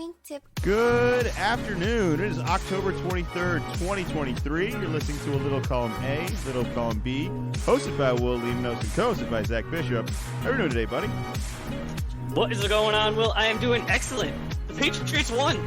morning tip. Good afternoon. It is October 23rd, 2023. You're listening to a Little Column A, Little Column B, hosted by Will Limnos and co-hosted by Zach Bishop. How are you doing today, buddy? What is going on, Will? I am doing excellent. The Patriots won.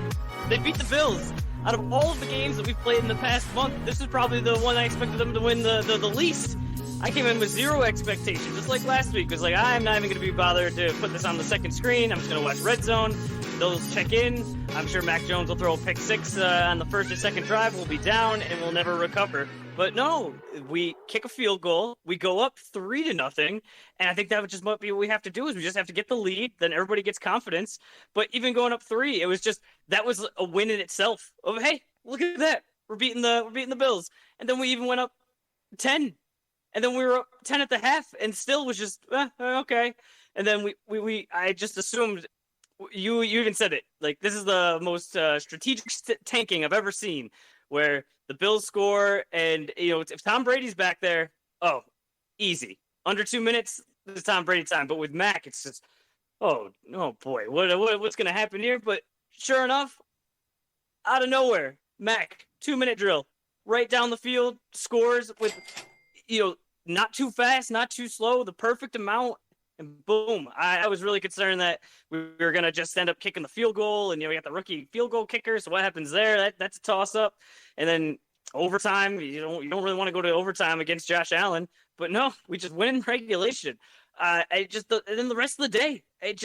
They beat the Bills. Out of all of the games that we've played in the past month, this is probably the one I expected them to win the least. I came in with zero expectations, just like last week. It was like, I'm not even going to be bothered to put this on the second screen. I'm just going to watch Red Zone. They'll check in. I'm sure Mac Jones will throw a pick six on the first or second drive. We'll be down, and we'll never recover. But no, we kick a field goal. We go up 3-0, and I think that would just might be what we have to do is we just have to get the lead. Then everybody gets confidence. But even going up 3, it was just that was a win in itself. Of hey, look at that, we're beating the Bills, and then we even went up 10, and then we were up 10 at the half, and still was just okay. And then I just assumed. You even said it. Like, this is the most strategic tanking I've ever seen, where the Bills score, and if Tom Brady's back there, easy. Under 2 minutes, it's Tom Brady time. But with Mac, it's just, oh boy, what's going to happen here? But sure enough, out of nowhere, Mac, 2-minute drill, right down the field, scores with, not too fast, not too slow, the perfect amount. And boom, I was really concerned that we were going to just end up kicking the field goal. And, we got the rookie field goal kicker. So what happens there? That's a toss up. And then overtime, you don't really want to go to overtime against Josh Allen. But no, we just win in regulation. And then the rest of the day, it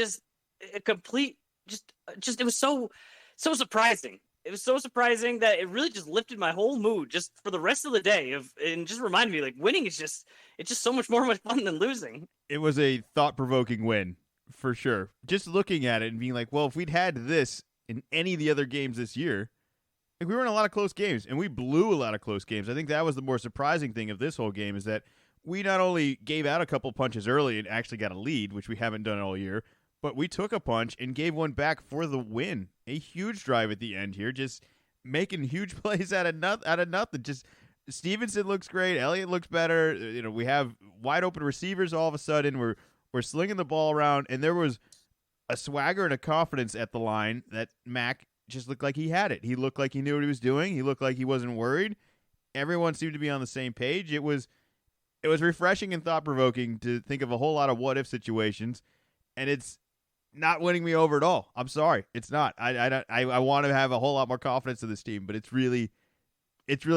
was so surprising. It was so surprising that it really just lifted my whole mood just for the rest of the day and just reminded me, like, winning is it's just so much fun than losing. It was a thought-provoking win, for sure. Just looking at it and being like, well, if we'd had this in any of the other games this year, like, we were in a lot of close games, and we blew a lot of close games. I think that was the more surprising thing of this whole game is that we not only gave out a couple punches early and actually got a lead, which we haven't done all year, but we took a punch and gave one back for the win. A huge drive at the end here, just making huge plays out of nothing. Just Stevenson looks great. Elliott looks better. We have wide open receivers all of a sudden. We're slinging the ball around, and there was a swagger and a confidence at the line that Mac just looked like he had it. He looked like he knew what he was doing. He looked like he wasn't worried. Everyone seemed to be on the same page. It was refreshing and thought-provoking to think of a whole lot of what-if situations, and it's not winning me over at all. I'm sorry, it's not. I want to have a whole lot more confidence in this team, but it's really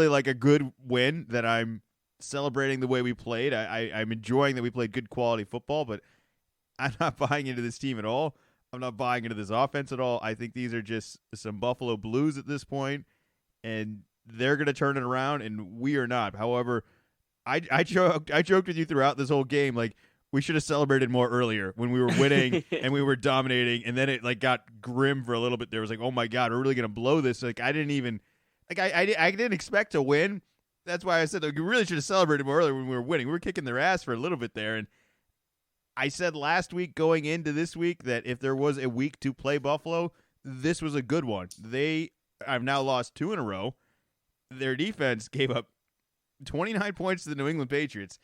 like a good win that I'm celebrating the way we played. I'm enjoying that we played good quality football, but I'm not buying into this team at all. I'm not buying into this offense at all. I think these are just some Buffalo Blues at this point, and they're going to turn it around, and we are not. However, I joked with you throughout this whole game, like, we should have celebrated more earlier when we were winning and we were dominating, and then it got grim for a little bit. There was like, oh my God, we're really gonna blow this. Like, I didn't even I didn't expect to win. That's why I said we really should have celebrated more earlier when we were winning. We were kicking their ass for a little bit there, and I said last week going into this week that if there was a week to play Buffalo, this was a good one. They have now lost 2 in a row. Their defense gave up 29 points to the New England Patriots.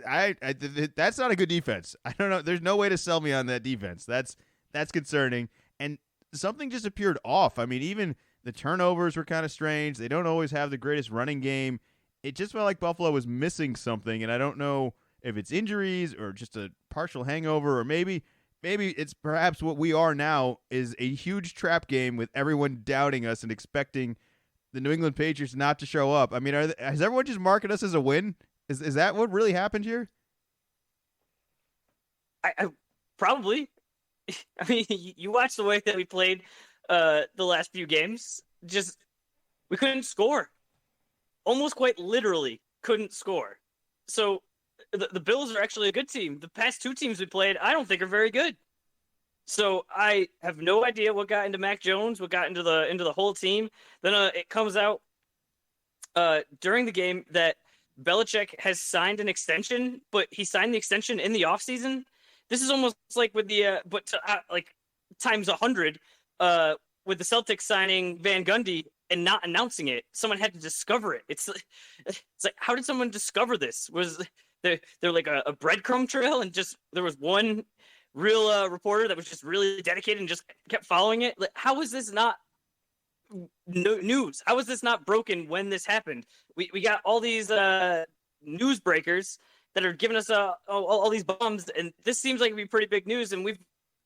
That's not a good defense. I don't know. There's no way to sell me on that defense. That's concerning. And something just appeared off. I mean, even the turnovers were kind of strange. They don't always have the greatest running game. It just felt like Buffalo was missing something, and I don't know if it's injuries or just a partial hangover, or maybe it's perhaps what we are now is a huge trap game with everyone doubting us and expecting the New England Patriots not to show up. I mean, has everyone just marked us as a win? Is that what really happened here? I probably. I mean, you watch the way that we played the last few games. Just we couldn't score. Almost quite literally couldn't score. So the Bills are actually a good team. The past 2 teams we played, I don't think are very good. So I have no idea what got into Mac Jones, what got into the whole team. Then it comes out during the game that Belichick has signed an extension, but he signed the extension in the offseason. This is almost like with the times 100 with the Celtics signing Van Gundy and not announcing it. Someone had to discover it. It's like, how did someone discover this? Was there like a breadcrumb trail, and just there was one real reporter that was just really dedicated and just kept following it. Like, how is this not news? How is this not broken when this happened? We got all these news breakers that are giving us all these bombs, and this seems like it'd be pretty big news. And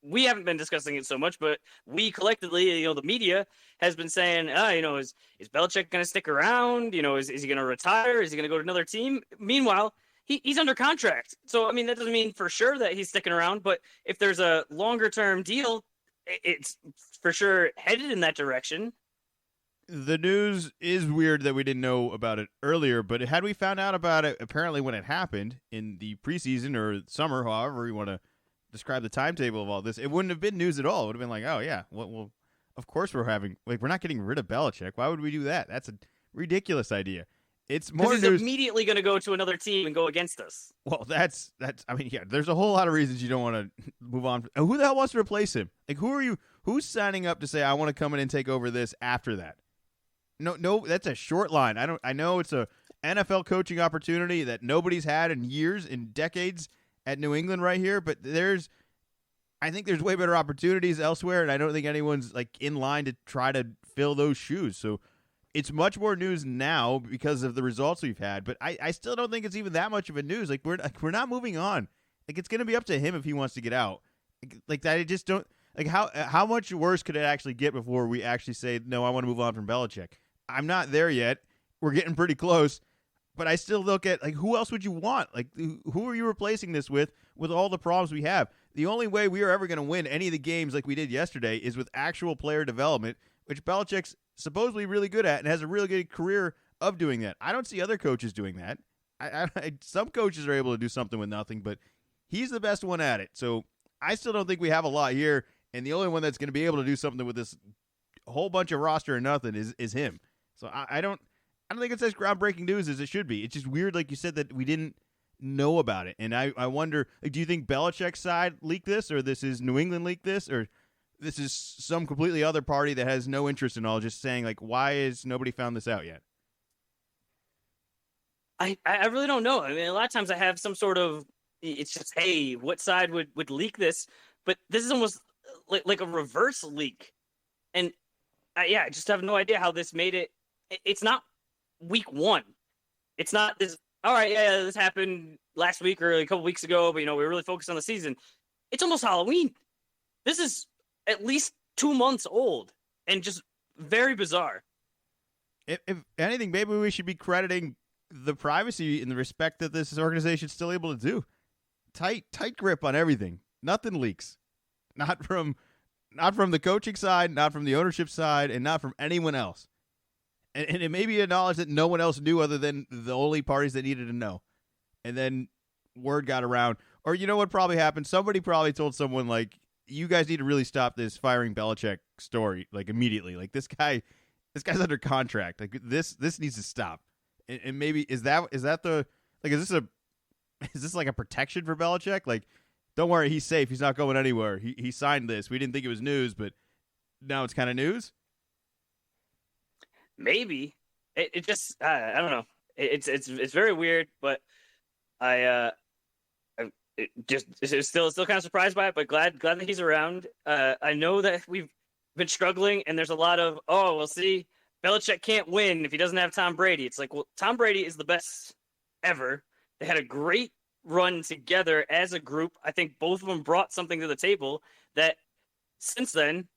we haven't been discussing it so much, but we collectively, the media has been saying, is Belichick going to stick around? Is he going to retire? Is he going to go to another team? Meanwhile, he's under contract. So, I mean, that doesn't mean for sure that he's sticking around, but if there's a longer term deal, it's for sure headed in that direction. The news is weird that we didn't know about it earlier, but had we found out about it apparently when it happened in the preseason or summer, however you want to describe the timetable of all this, it wouldn't have been news at all. It would have been like, oh yeah, well, of course we're not getting rid of Belichick. Why would we do that? That's a ridiculous idea. It's more news. He's immediately going to go to another team and go against us. Well, that's. I mean, yeah. There's a whole lot of reasons you don't want to move on. And who the hell wants to replace him? Like, who are you? Who's signing up to say I want to come in and take over this after that? No, that's a short line. I know it's a NFL coaching opportunity that nobody's had in years, in decades at New England right here, but I think there's way better opportunities elsewhere, and I don't think anyone's like in line to try to fill those shoes. So it's much more news now because of the results we've had, but I still don't think it's even that much of a news. Like we're not moving on. Like it's going to be up to him if he wants to get out. Like that, I just don't like how much worse could it actually get before we actually say no? I want to move on from Belichick. I'm not there yet. We're getting pretty close, but I still look at like who else would you want? Like who are you replacing this with all the problems we have? The only way we are ever going to win any of the games like we did yesterday is with actual player development, which Belichick's supposedly really good at and has a really good career of doing that. I don't see other coaches doing that. Some coaches are able to do something with nothing, but he's the best one at it. So I still don't think we have a lot here, and the only one that's going to be able to do something with this whole bunch of roster and nothing is him. So I don't think it's as groundbreaking news as it should be. It's just weird, like you said, that we didn't know about it. And I wonder, like, do you think Belichick's side leaked this, or this is New England leaked this, or this is some completely other party that has no interest in all, just saying, like, why has nobody found this out yet? I really don't know. I mean, a lot of times I have some sort of, it's just, hey, what side would leak this? But this is almost like a reverse leak. And I just have no idea how this made it. It's not week one. It's not this, all right, yeah, this happened last week or a couple weeks ago, but, we're really focused on the season. It's almost Halloween. This is at least 2 months old and just very bizarre. If anything, maybe we should be crediting the privacy and the respect that this organization is still able to do. Tight grip on everything. Nothing leaks. Not from the coaching side, not from the ownership side, and not from anyone else. And it may be a knowledge that no one else knew other than the only parties that needed to know. And then word got around. Or you know what probably happened? Somebody probably told someone, like, you guys need to really stop this firing Belichick story, like, immediately. Like, this guy's under contract. Like, this needs to stop. And maybe is this like a protection for Belichick? Like, don't worry, he's safe. He's not going anywhere. He signed this. We didn't think it was news, but now it's kind of news. Maybe it just I don't know. It's very weird, but it's still kind of surprised by it, but glad that he's around. I know that we've been struggling, and there's a lot of we'll see. Belichick can't win if he doesn't have Tom Brady. It's like, well, Tom Brady is the best ever. They had a great run together as a group. I think both of them brought something to the table that since then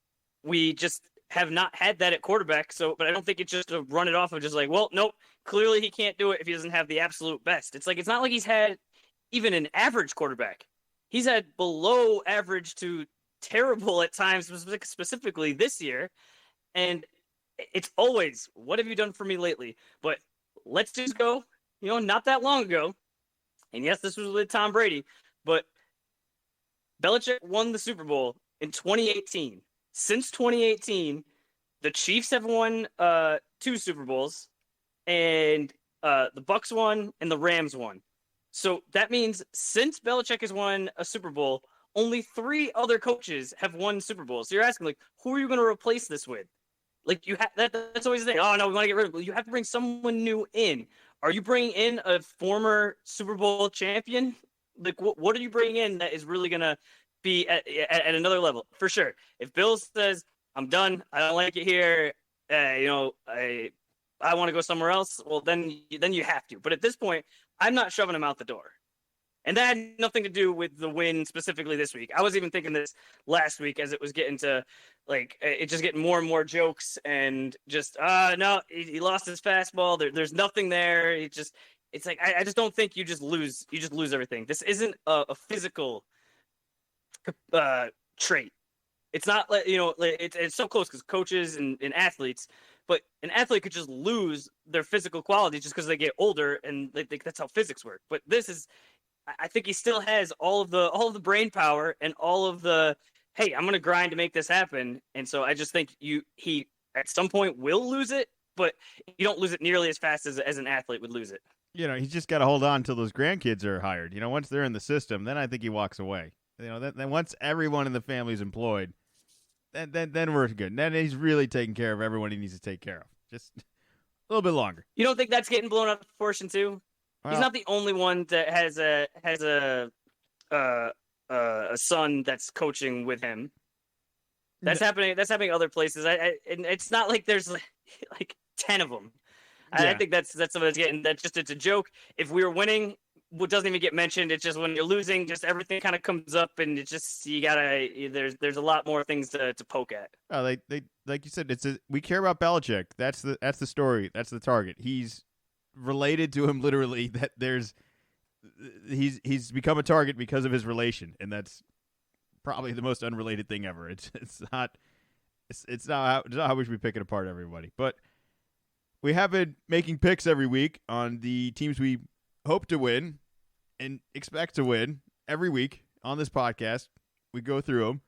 we just have not had that at quarterback. So, but I don't think it's just to run it off of just like, well, nope, clearly he can't do it if he doesn't have the absolute best. It's like, it's not like he's had even an average quarterback. He's had below average to terrible at times, specifically this year. And it's always, what have you done for me lately? But let's just go, not that long ago. And yes, this was with Tom Brady, but Belichick won the Super Bowl in 2018. Since 2018, the Chiefs have won 2 Super Bowls, and the Bucs won, and the Rams won. So that means since Belichick has won a Super Bowl, only 3 other coaches have won Super Bowls. So you're asking, like, who are you going to replace this with? Like, that's always the thing. Oh, no, we want to get rid of it. You have to bring someone new in. Are you bringing in a former Super Bowl champion? Like, what are you bringing in that is really going to be at another level for sure. If Bill says I'm done, I don't like it here, I want to go somewhere else, well then you have to. But at this point, I'm not shoving him out the door. And that had nothing to do with the win specifically this week. I was even thinking this last week as it was getting to, like, it just getting more and more jokes and just, no, he lost his fastball. There's nothing there. It's like, I just don't think you just lose everything. This isn't a physical trait. It's not like, it's so close because coaches and athletes, but an athlete could just lose their physical quality just because they get older and that's how physics work. But this is, I think he still has all of the brain power and all of the, hey, I'm going to grind to make this happen. And so I just think he at some point will lose it, but you don't lose it nearly as fast as an athlete would lose it. He's just got to hold on until those grandkids are hired. Once they're in the system, then I think he walks away. Then once everyone in the family's employed, then we're good. Then he's really taking care of everyone he needs to take care of. Just a little bit longer. You don't think that's getting blown out of proportion too? Well, he's not the only one that has a son that's coaching with him. That's happening. That's happening other places. And it's not like there's like 10 of them. Yeah. I think that's something that's getting. That's just, it's a joke. If we were winning, what doesn't even get mentioned. It's just when you're losing, just everything kind of comes up, and it's just you gotta. There's a lot more things to poke at. Oh, they like you said. We care about Belichick. That's the story. That's the target. He's related to him literally. That he's become a target because of his relation, and that's probably the most unrelated thing ever. It's not how we should be picking apart everybody. But we have been making picks every week on the teams we hope to win and expect to win every week on this podcast. We go through them.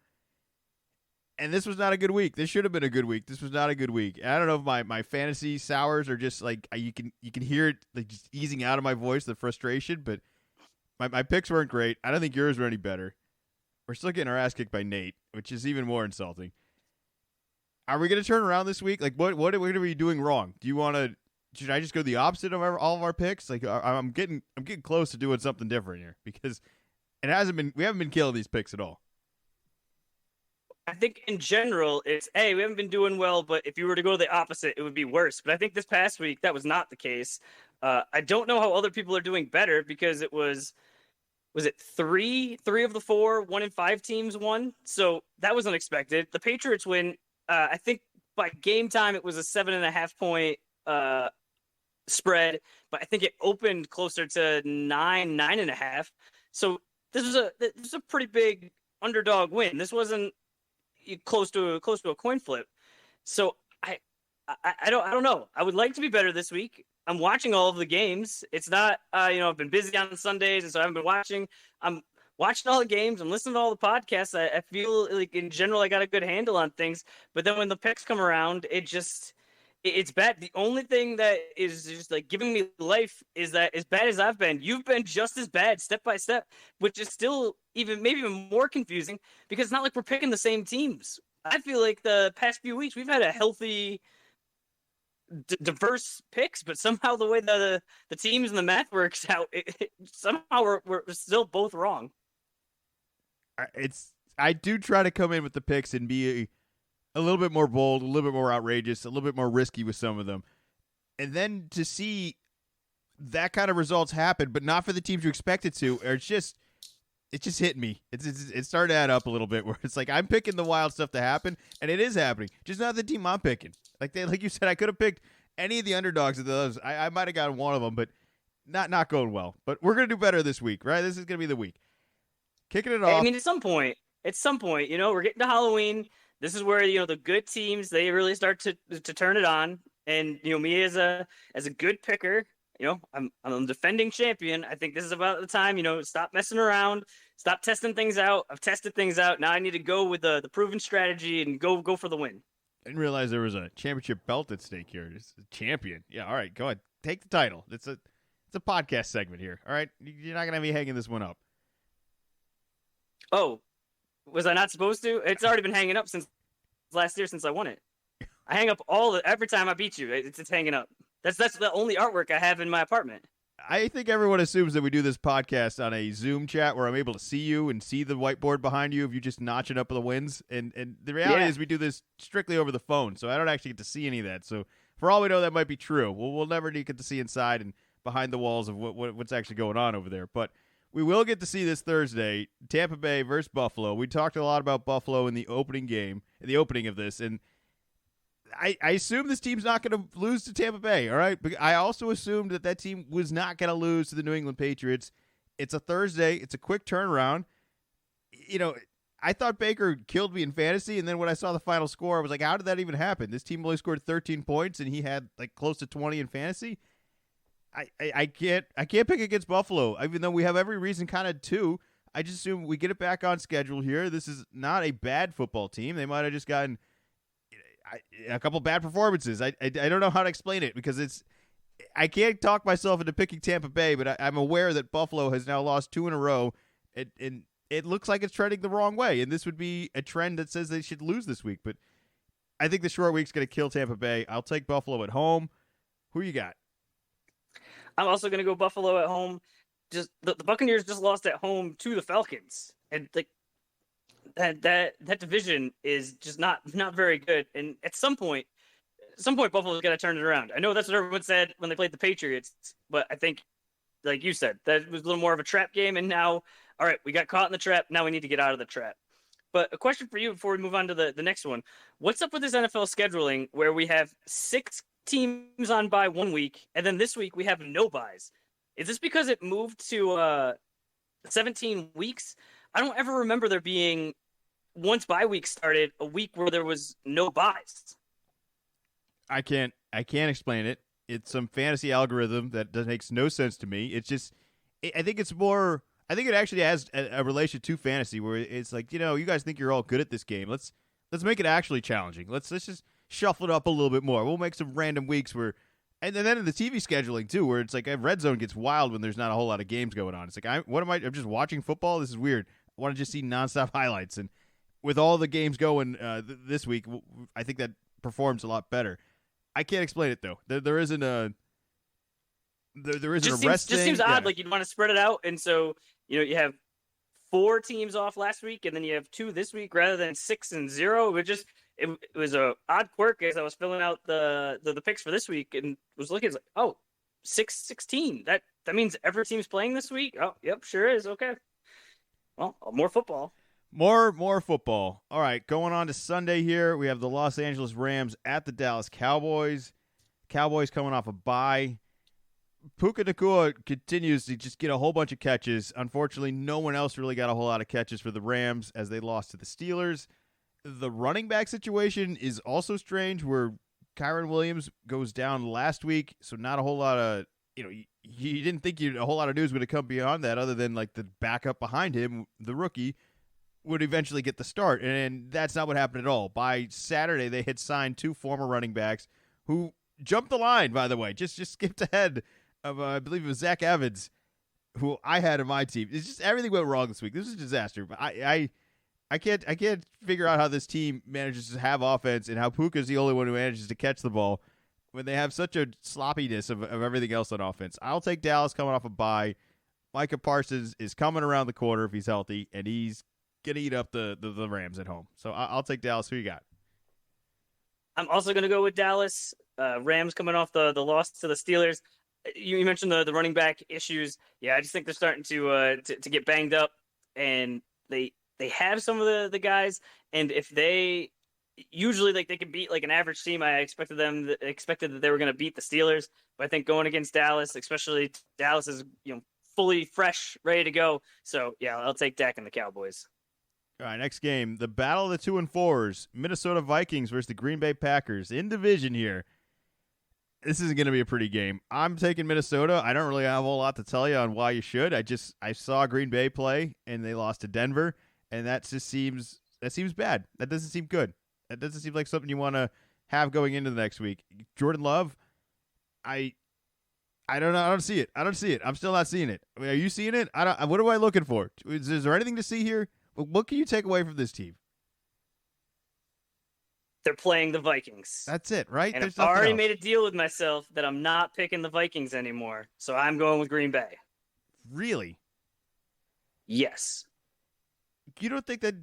And this was not a good week. This should have been a good week. This was not a good week. I don't know if my fantasy sours are just like you can hear it like just easing out of my voice, the frustration, but my picks weren't great. I don't think yours were any better. We're still getting our ass kicked by Nate, which is even more insulting. Are we going to turn around this week? Like what are we doing wrong? Should I just go the opposite of all of our picks? Like I'm getting close to doing something different here because we haven't been killing these picks at all. I think in general, it's, hey, we haven't been doing well, but if you were to go the opposite, it would be worse. But I think this past week, that was not the case. I don't know how other people are doing better because it was it three of the 4 1-5 teams won? So that was unexpected. The Patriots win. I think by game time, it was a 7.5 point spread, but I think it opened closer to 9.5. So this was a pretty big underdog win. This wasn't close to a coin flip. So I don't know. I would like to be better this week. I'm watching all of the games. It's not I've been busy on Sundays, and so I haven't been watching. I'm watching all the games. I'm listening to all the podcasts. I feel like in general I got a good handle on things. But then when the picks come around, it's bad. The only thing that is just like giving me life is that as bad as I've been, you've been just as bad step by step, which is still maybe even more confusing because it's not like we're picking the same teams. I feel like the past few weeks we've had a healthy, diverse picks, but somehow the way the teams and the math works out, somehow we're still both wrong. I do try to come in with the picks and be a little bit more bold, a little bit more outrageous, a little bit more risky with some of them. And then to see that kind of results happen, but not for the teams you expect it to, or it just hit me. It started to add up a little bit where it's like I'm picking the wild stuff to happen, and it is happening. Just not the team I'm picking. Like you said, I could have picked any of the underdogs of those. I might have gotten one of them, but not going well. But we're going to do better this week, right? This is going to be the week. Kicking it off. I mean, at some point, we're getting to Halloween. This is where, the good teams, they really start to turn it on. And, me as a good picker, I'm a defending champion. I think this is about the time, stop messing around, stop testing things out. I've tested things out. Now I need to go with the proven strategy and go for the win. I didn't realize there was a championship belt at stake here. It's a champion. Yeah, all right, go ahead. Take the title. It's a podcast segment here. All right, you're not going to have me hanging this one up. Oh, was I not supposed to? It's already been hanging up since last year since I won it. I hang up every time I beat you. It's hanging up. That's the only artwork I have in my apartment. I think everyone assumes that we do this podcast on a Zoom chat where I'm able to see you and see the whiteboard behind you if you just notching up the wins. And the reality is we do this strictly over the phone, so I don't actually get to see any of that. So for all we know, that might be true. We'll never get to see inside and behind the walls of what's actually going on over there. But we will get to see this Thursday, Tampa Bay versus Buffalo. We talked a lot about Buffalo in the opening game, in the opening of this, and I assume this team's not going to lose to Tampa Bay, all right? But I also assumed that team was not going to lose to the New England Patriots. It's a Thursday. It's a quick turnaround. You know, I thought Baker killed me in fantasy, and then when I saw the final score, I was like, how did that even happen? This team only scored 13 points, and he had like close to 20 in fantasy. I can't pick against Buffalo, even though we have every reason kind of to. I just assume we get it back on schedule here. This is not a bad football team. They might have just gotten a couple bad performances. I don't know how to explain it because I can't talk myself into picking Tampa Bay, but I'm aware that Buffalo has now lost 2 in a row, and it looks like it's trending the wrong way. And this would be a trend that says they should lose this week. But I think the short week's going to kill Tampa Bay. I'll take Buffalo at home. Who you got? I'm also going to go Buffalo at home. Just the Buccaneers just lost at home to the Falcons, and like that division is just not very good. And at some point Buffalo's got to turn it around. I know that's what everyone said when they played the Patriots, but I think, like you said, that was a little more of a trap game. And now, all right, we got caught in the trap. Now we need to get out of the trap. But a question for you before we move on to the next one: what's up with this NFL scheduling where we have 6 teams on bye one week, and then this week we have no byes? Is this because it moved to 17 weeks? I don't ever remember there being, once bye week started, a week where there was no byes. I can't explain it. It's some fantasy algorithm that makes no sense to me. It's just, I think it's more. I think it actually has a relation to fantasy where it's like, you guys think you're all good at this game. Let's make it actually challenging. Let's just shuffle it up a little bit more. We'll make some random weeks where, and then in the TV scheduling too, where it's like Red Zone gets wild when there's not a whole lot of games going on. It's like, I'm just watching football. This is weird. I want to just see nonstop highlights. And with all the games going this week, I think that performs a lot better. I can't explain it though. There isn't a rest. Just seems odd. Like you'd want to spread it out, and so you have 4 teams off last week, and then you have 2 this week rather than 6 and 0. It was a odd quirk as I was filling out the picks for this week and was looking. It's like, 6-16. That means every team's playing this week. Oh, yep, sure is. Okay. Well, more football. More football. All right, going on to Sunday here. We have the Los Angeles Rams at the Dallas Cowboys. Cowboys coming off a bye. Puka Nacua continues to just get a whole bunch of catches. Unfortunately, no one else really got a whole lot of catches for the Rams as they lost to the Steelers. The running back situation is also strange where Kyron Williams goes down last week, so not a whole lot of, you didn't think a whole lot of news would have come beyond that other than like the backup behind him, the rookie, would eventually get the start, and that's not what happened at all. By Saturday, they had signed 2 former running backs who jumped the line, by the way, just skipped ahead of, I believe it was Zach Evans, who I had in my team. It's just everything went wrong this week. This is a disaster. But I can't figure out how this team manages to have offense and how Puka's the only one who manages to catch the ball when they have such a sloppiness of everything else on offense. I'll take Dallas coming off a bye. Micah Parsons is coming around the corner if he's healthy, and he's going to eat up the Rams at home. So I'll take Dallas. Who you got? I'm also going to go with Dallas. Rams coming off the loss to the Steelers. You mentioned the running back issues. Yeah, I just think they're starting to get banged up, and they have some of the guys. And if they usually they can beat like an average team, I expected that they were going to beat the Steelers. But I think going against Dallas, especially Dallas is fully fresh, ready to go. So yeah, I'll take Dak and the Cowboys. All right, next game, the battle of the 2 and 4s, Minnesota Vikings versus the Green Bay Packers in division here. This isn't going to be a pretty game. I'm taking Minnesota. I don't really have a whole lot to tell you on why you should. I saw Green Bay play, and they lost to Denver, and that seems bad. That doesn't seem good. That doesn't seem like something you want to have going into the next week. Jordan Love, I don't know. I don't see it. I'm still not seeing it. I mean, are you seeing it? What am I looking for? Is there anything to see here? What can you take away from this team? They're playing the Vikings. That's it, right? And There's I've nothing already else. made a deal with myself that I'm not picking the Vikings anymore. So I'm going with Green Bay. Really? Yes. You don't think that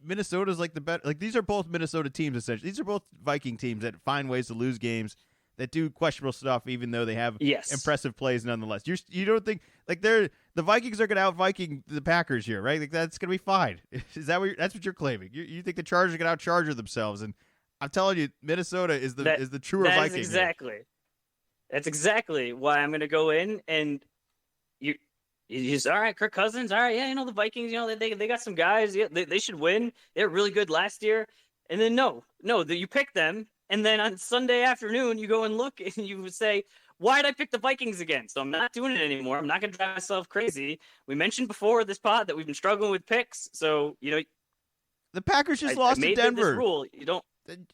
Minnesota's like the better? Like, these are both Minnesota teams, essentially. These are both Viking teams that find ways to lose games, that do questionable stuff, even though they have Yes. impressive plays nonetheless. You don't think like the Vikings are going to out Viking the Packers here, right? Like, that's going to be fine. Is that that's what you're claiming? You think the Chargers are going to out Charger themselves? And I'm telling you, Minnesota is the truer that Viking. Is exactly. That's exactly why I'm going to go in and you just, all right, Kirk Cousins, all right, yeah, the Vikings, they got some guys, yeah, they should win. They're really good last year. And then no, you pick them, and then on Sunday afternoon you go and look and you say, why did I pick the Vikings again? So I'm not doing it anymore. I'm not going to drive myself crazy. We mentioned before this pod that we've been struggling with picks, so the Packers just lost to Denver. This rule. You don't.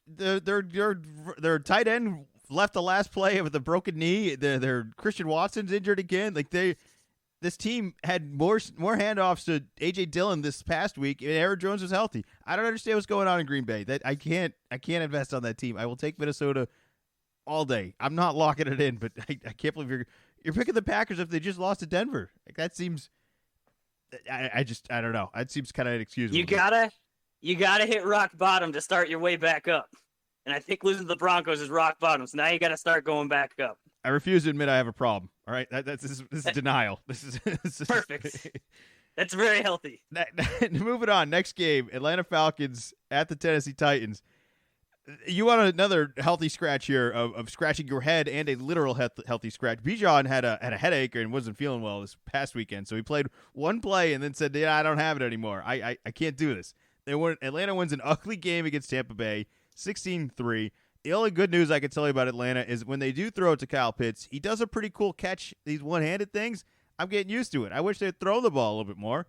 Their tight end left the last play with a broken knee. Their Christian Watson's injured again. Like, this team had more handoffs to A.J. Dillon this past week, and Aaron Jones was healthy. I don't understand what's going on in Green Bay. That I can't invest on that team. I will take Minnesota all day. I'm not locking it in, but I can't believe you're picking the Packers if they just lost to Denver. Like, that seems. I don't know. That seems kind of inexcusable. You gotta hit rock bottom to start your way back up, and I think losing to the Broncos is rock bottom. So now you got to start going back up. I refuse to admit I have a problem. All right, this is denial. This is perfect. That's very healthy. Moving on. Next game: Atlanta Falcons at the Tennessee Titans. You want another healthy scratch here of scratching your head, and a literal healthy scratch. Bijan had a headache and wasn't feeling well this past weekend, so he played one play and then said, "Yeah, I don't have it anymore. I can't do this." Atlanta wins an ugly game against Tampa Bay, 16-3. The only good news I can tell you about Atlanta is when they do throw it to Kyle Pitts, he does a pretty cool catch, these one-handed things. I'm getting used to it. I wish they'd throw the ball a little bit more.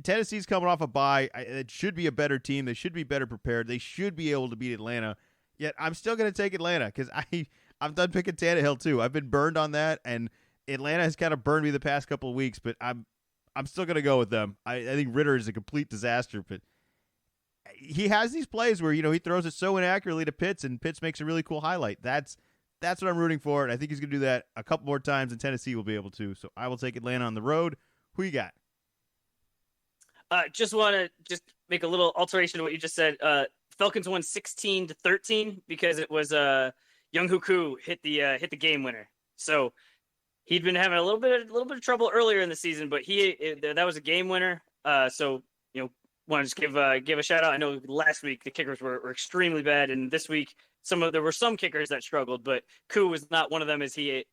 Tennessee's coming off a bye. It should be a better team. They should be better prepared. They should be able to beat Atlanta. Yet I'm still going to take Atlanta because I'm done picking Tannehill too. I've been burned on that, and Atlanta has kind of burned me the past couple of weeks, but I'm still going to go with them. I think Ritter is a complete disaster, but he has these plays where, he throws it so inaccurately to Pitts, and Pitts makes a really cool highlight. That's what I'm rooting for, and I think he's going to do that a couple more times, and Tennessee will be able to. So I will take Atlanta on the road. Who you got? Just want to make a little alteration to what you just said. Falcons won 16-13 because it was Young Hoku hit the game winner. So he'd been having a little bit of trouble earlier in the season, but that was a game winner. So want to just give a shout out. I know last week the kickers were extremely bad, and this week there were some kickers that struggled, but Koo was not one of them as he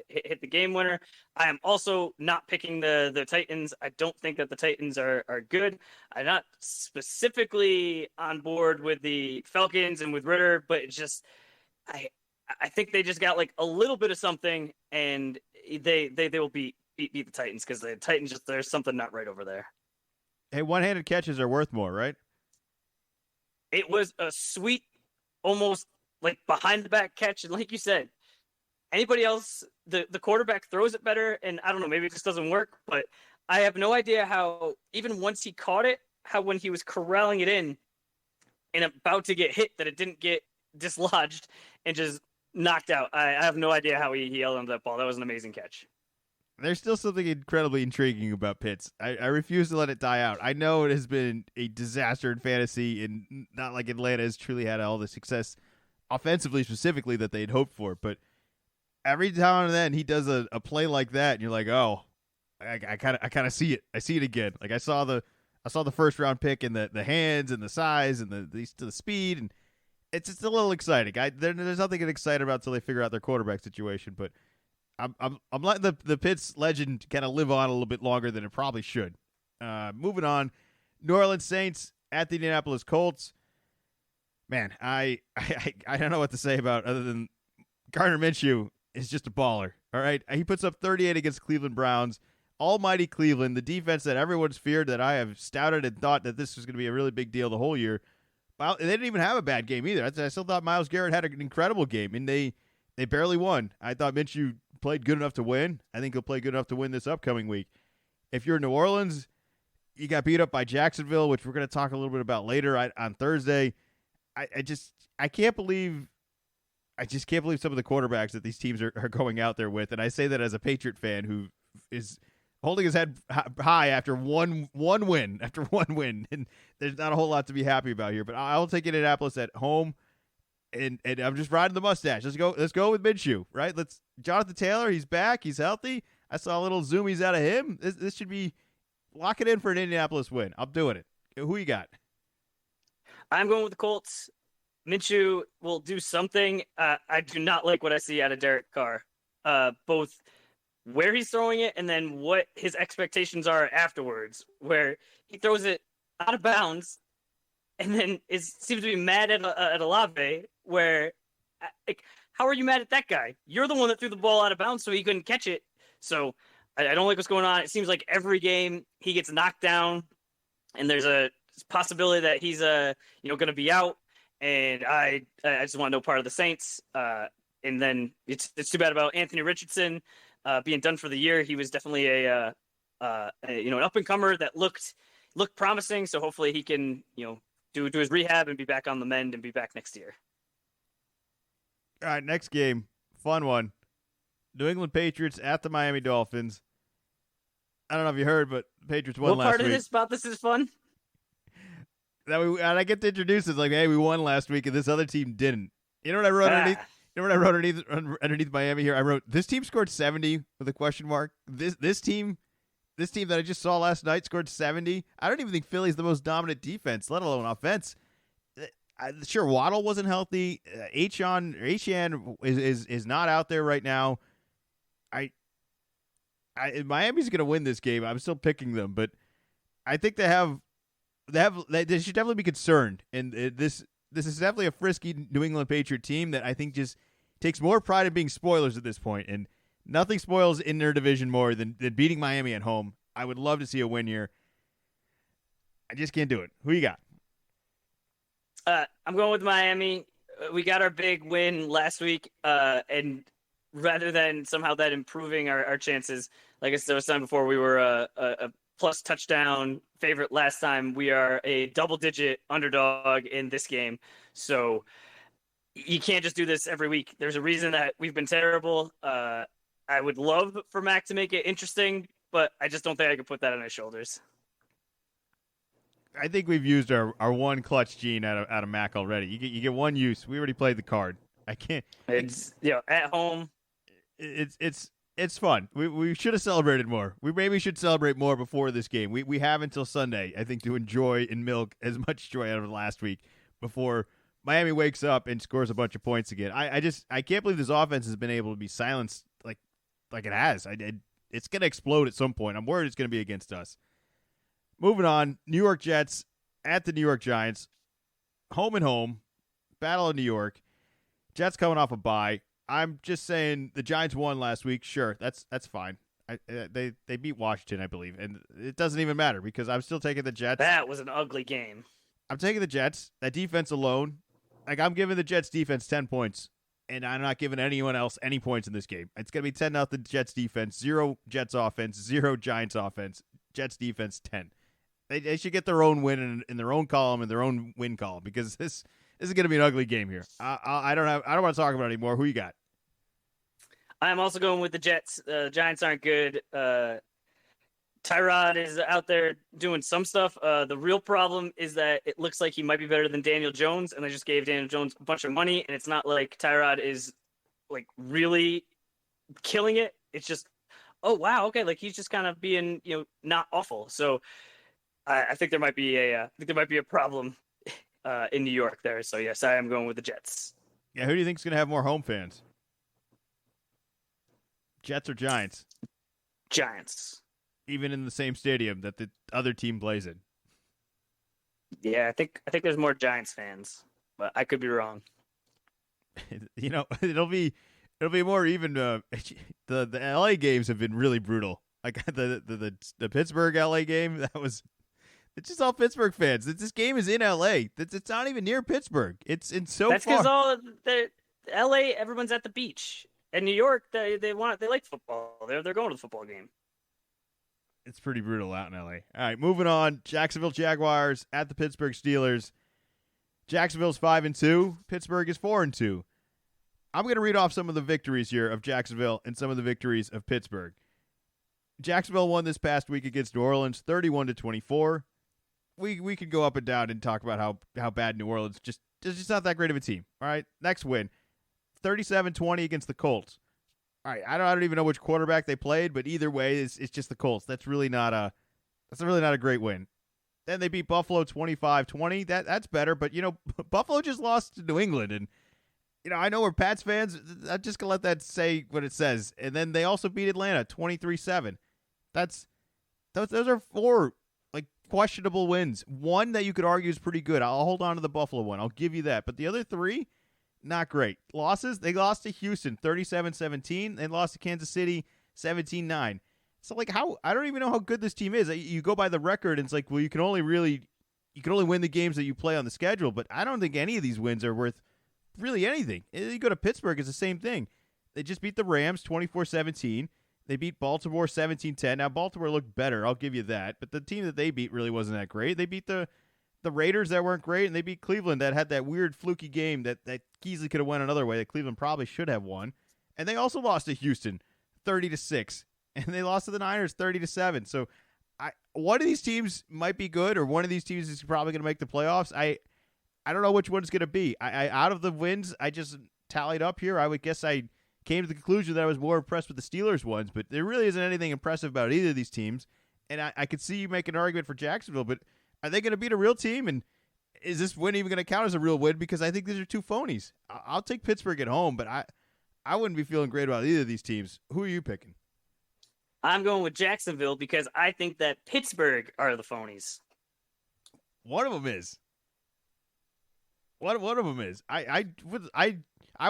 hit the game winner. I am also not picking the Titans. I don't think that the Titans are good. I'm not specifically on board with the Falcons and with Ritter, but it's just I think they just got like a little bit of something, and they will beat the Titans because the Titans there's something not right over there. Hey, one-handed catches are worth more, right? It was a sweet, almost like behind the back catch, and like you said, anybody else, the quarterback throws it better, and I don't know, maybe it just doesn't work, but I have no idea how, even once he caught it, how when he was corralling it in and about to get hit, that it didn't get dislodged and just knocked out. I have no idea how he held onto that ball. That was an amazing catch. There's still something incredibly intriguing about Pitts. I refuse to let it die out. I know it has been a disaster in fantasy, and not like Atlanta has truly had all the success offensively specifically that they'd hoped for, but every now and then he does a play like that, and you're like, oh, I kind of see it. I see it again. Like I saw the first round pick and the hands and the size and the speed, and it's just a little exciting. There's nothing to get excited about until they figure out their quarterback situation, but I'm letting the Pitts legend kind of live on a little bit longer than it probably should. Moving on, New Orleans Saints at the Indianapolis Colts. Man, I don't know what to say about other than Gardner Minshew is just a baller. All right, he puts up 38 against Cleveland Browns. Almighty Cleveland, the defense that everyone's feared, that I have stouted and thought that this was going to be a really big deal the whole year. Well, they didn't even have a bad game either. I still thought Myles Garrett had an incredible game, and they barely won. I thought Minshew played good enough to win. I think he'll play good enough to win this upcoming week. If you're in New Orleans, you got beat up by Jacksonville, which we're going to talk a little bit about later on Thursday. I can't believe. I just can't believe some of the quarterbacks that these teams are going out there with, and I say that as a Patriot fan who is holding his head high after one win, and there's not a whole lot to be happy about here. But I'll take Indianapolis at home, and I'm just riding the mustache. Let's go with Minshew, right? Jonathan Taylor, he's back, he's healthy. I saw a little zoomies out of him. This should be lock it in for an Indianapolis win. I'm doing it. Who you got? I'm going with the Colts. Minshew will do something. I do not like what I see out of Derek Carr, both where he's throwing it and then what his expectations are afterwards, where he throws it out of bounds and then seems to be mad at Olave, where, like, how are you mad at that guy? You're the one that threw the ball out of bounds so he couldn't catch it. So I don't like what's going on. It seems like every game he gets knocked down and there's a possibility that he's going to be out. And I just want no part of the Saints. And then it's too bad about Anthony Richardson being done for the year. He was definitely an up and comer that looked promising. So hopefully he can do his rehab and be back on the mend and be back next year. All right, next game, fun one. New England Patriots at the Miami Dolphins. I don't know if you heard, but the Patriots won last week. What part of this is fun? And I get to introduce it like, hey, we won last week, and this other team didn't. You know what I wrote underneath? You know what I wrote underneath Miami here? I wrote, this team scored 70 with a question mark. This team that I just saw last night scored 70. I don't even think Philly's the most dominant defense, let alone offense. Sure, Waddle wasn't healthy. Achane is not out there right now. Miami's going to win this game. I'm still picking them, but I think they should definitely be concerned. And this is definitely a frisky New England Patriot team that I think just takes more pride in being spoilers at this point. And nothing spoils in their division more than beating Miami at home. I would love to see a win here. I just can't do it. Who you got? I'm going with Miami. We got our big win last week, and rather than somehow that improving our chances, like I was saying before, we were a plus touchdown favorite last time. We are a double-digit underdog in this game. So you can't just do this every week. There's a reason that we've been terrible. I would love for Mac to make it interesting, but I just don't think I can put that on his shoulders. I think we've used our one clutch gene out of Mac already. You get one use. We already played the card. I can't. It's at home. It's fun. We should have celebrated more. We maybe should celebrate more before this game. We have until Sunday, I think, to enjoy and milk as much joy out of last week before Miami wakes up and scores a bunch of points again. I can't believe this offense has been able to be silenced like it has. It's going to explode at some point. I'm worried it's going to be against us. Moving on, New York Jets at the New York Giants. Home and home. Battle of New York. Jets coming off a bye. I'm just saying the Giants won last week. Sure, that's fine. They beat Washington, I believe, and it doesn't even matter because I'm still taking the Jets. That was an ugly game. I'm taking the Jets. That defense alone, I'm giving the Jets defense 10 points, and I'm not giving anyone else any points in this game. It's going to be 10-0 Jets defense, 0 Jets offense, 0 Giants offense. Jets defense 10. They should get their own win in their own column and their own win column because this is going to be an ugly game here. I don't want to talk about it anymore. Who you got? I'm also going with the Jets. Giants aren't good. Tyrod is out there doing some stuff. The real problem is that it looks like he might be better than Daniel Jones, and they just gave Daniel Jones a bunch of money, and it's not like Tyrod is like really killing it. It's just, oh wow, okay, like he's just kind of being not awful. So I think there might be a problem in New York there. So yes, I am going with the Jets. Yeah, who do you think is going to have more home fans? Jets or Giants? Giants. Even in the same stadium that the other team plays in. Yeah, I think there's more Giants fans, but I could be wrong. It'll be more even. The LA games have been really brutal. Like the Pittsburgh LA game, it's just all Pittsburgh fans. This game is in LA. It's not even near Pittsburgh. It's in so That's far. That's because all the LA, everyone's at the beach. And New York, they like football. They're going to the football game. It's pretty brutal out in LA. All right, moving on. Jacksonville Jaguars at the Pittsburgh Steelers. Jacksonville's 5-2. Pittsburgh is 4-2. I'm going to read off some of the victories here of Jacksonville and some of the victories of Pittsburgh. Jacksonville won this past week against New Orleans, 31-24. We could go up and down and talk about how bad New Orleans it's just not that great of a team. All right, next win, 37-20 against the Colts. All right, I don't even know which quarterback they played, but either way, it's just the Colts. That's really not a great win. Then they beat Buffalo 25-20. That's better, but Buffalo just lost to New England, and I know we're Pats fans. I'm just gonna let that say what it says. And then they also beat Atlanta 23-7. Those are 4 questionable wins. One that you could argue is pretty good. I'll hold on to the Buffalo one. I'll give you that. But the other 3, not great. Losses, they lost to Houston 37-17. They lost to Kansas City 17-9. So I don't even know how good this team is. You go by the record and it's like, well, you can only win the games that you play on the schedule, but I don't think any of these wins are worth really anything. You go to Pittsburgh, it's the same thing. They just beat the Rams 24-17. They beat Baltimore 17-10. Now, Baltimore looked better. I'll give you that. But the team that they beat really wasn't that great. They beat the Raiders that weren't great, and they beat Cleveland that had that weird fluky game that easily could have went another way that Cleveland probably should have won. And they also lost to Houston 30-6. And they lost to the Niners 30-7. So one of these teams might be good, or one of these teams is probably going to make the playoffs. I don't know which one it's going to be. I out of the wins I just tallied up here, I would guess I came to the conclusion that I was more impressed with the Steelers ones, but there really isn't anything impressive about either of these teams. And I could see you make an argument for Jacksonville, but are they going to beat a real team? And is this win even going to count as a real win? Because I think these are 2 phonies. I'll take Pittsburgh at home, but I wouldn't be feeling great about either of these teams. Who are you picking? I'm going with Jacksonville because I think that Pittsburgh are the phonies. One of them is. One of them is. I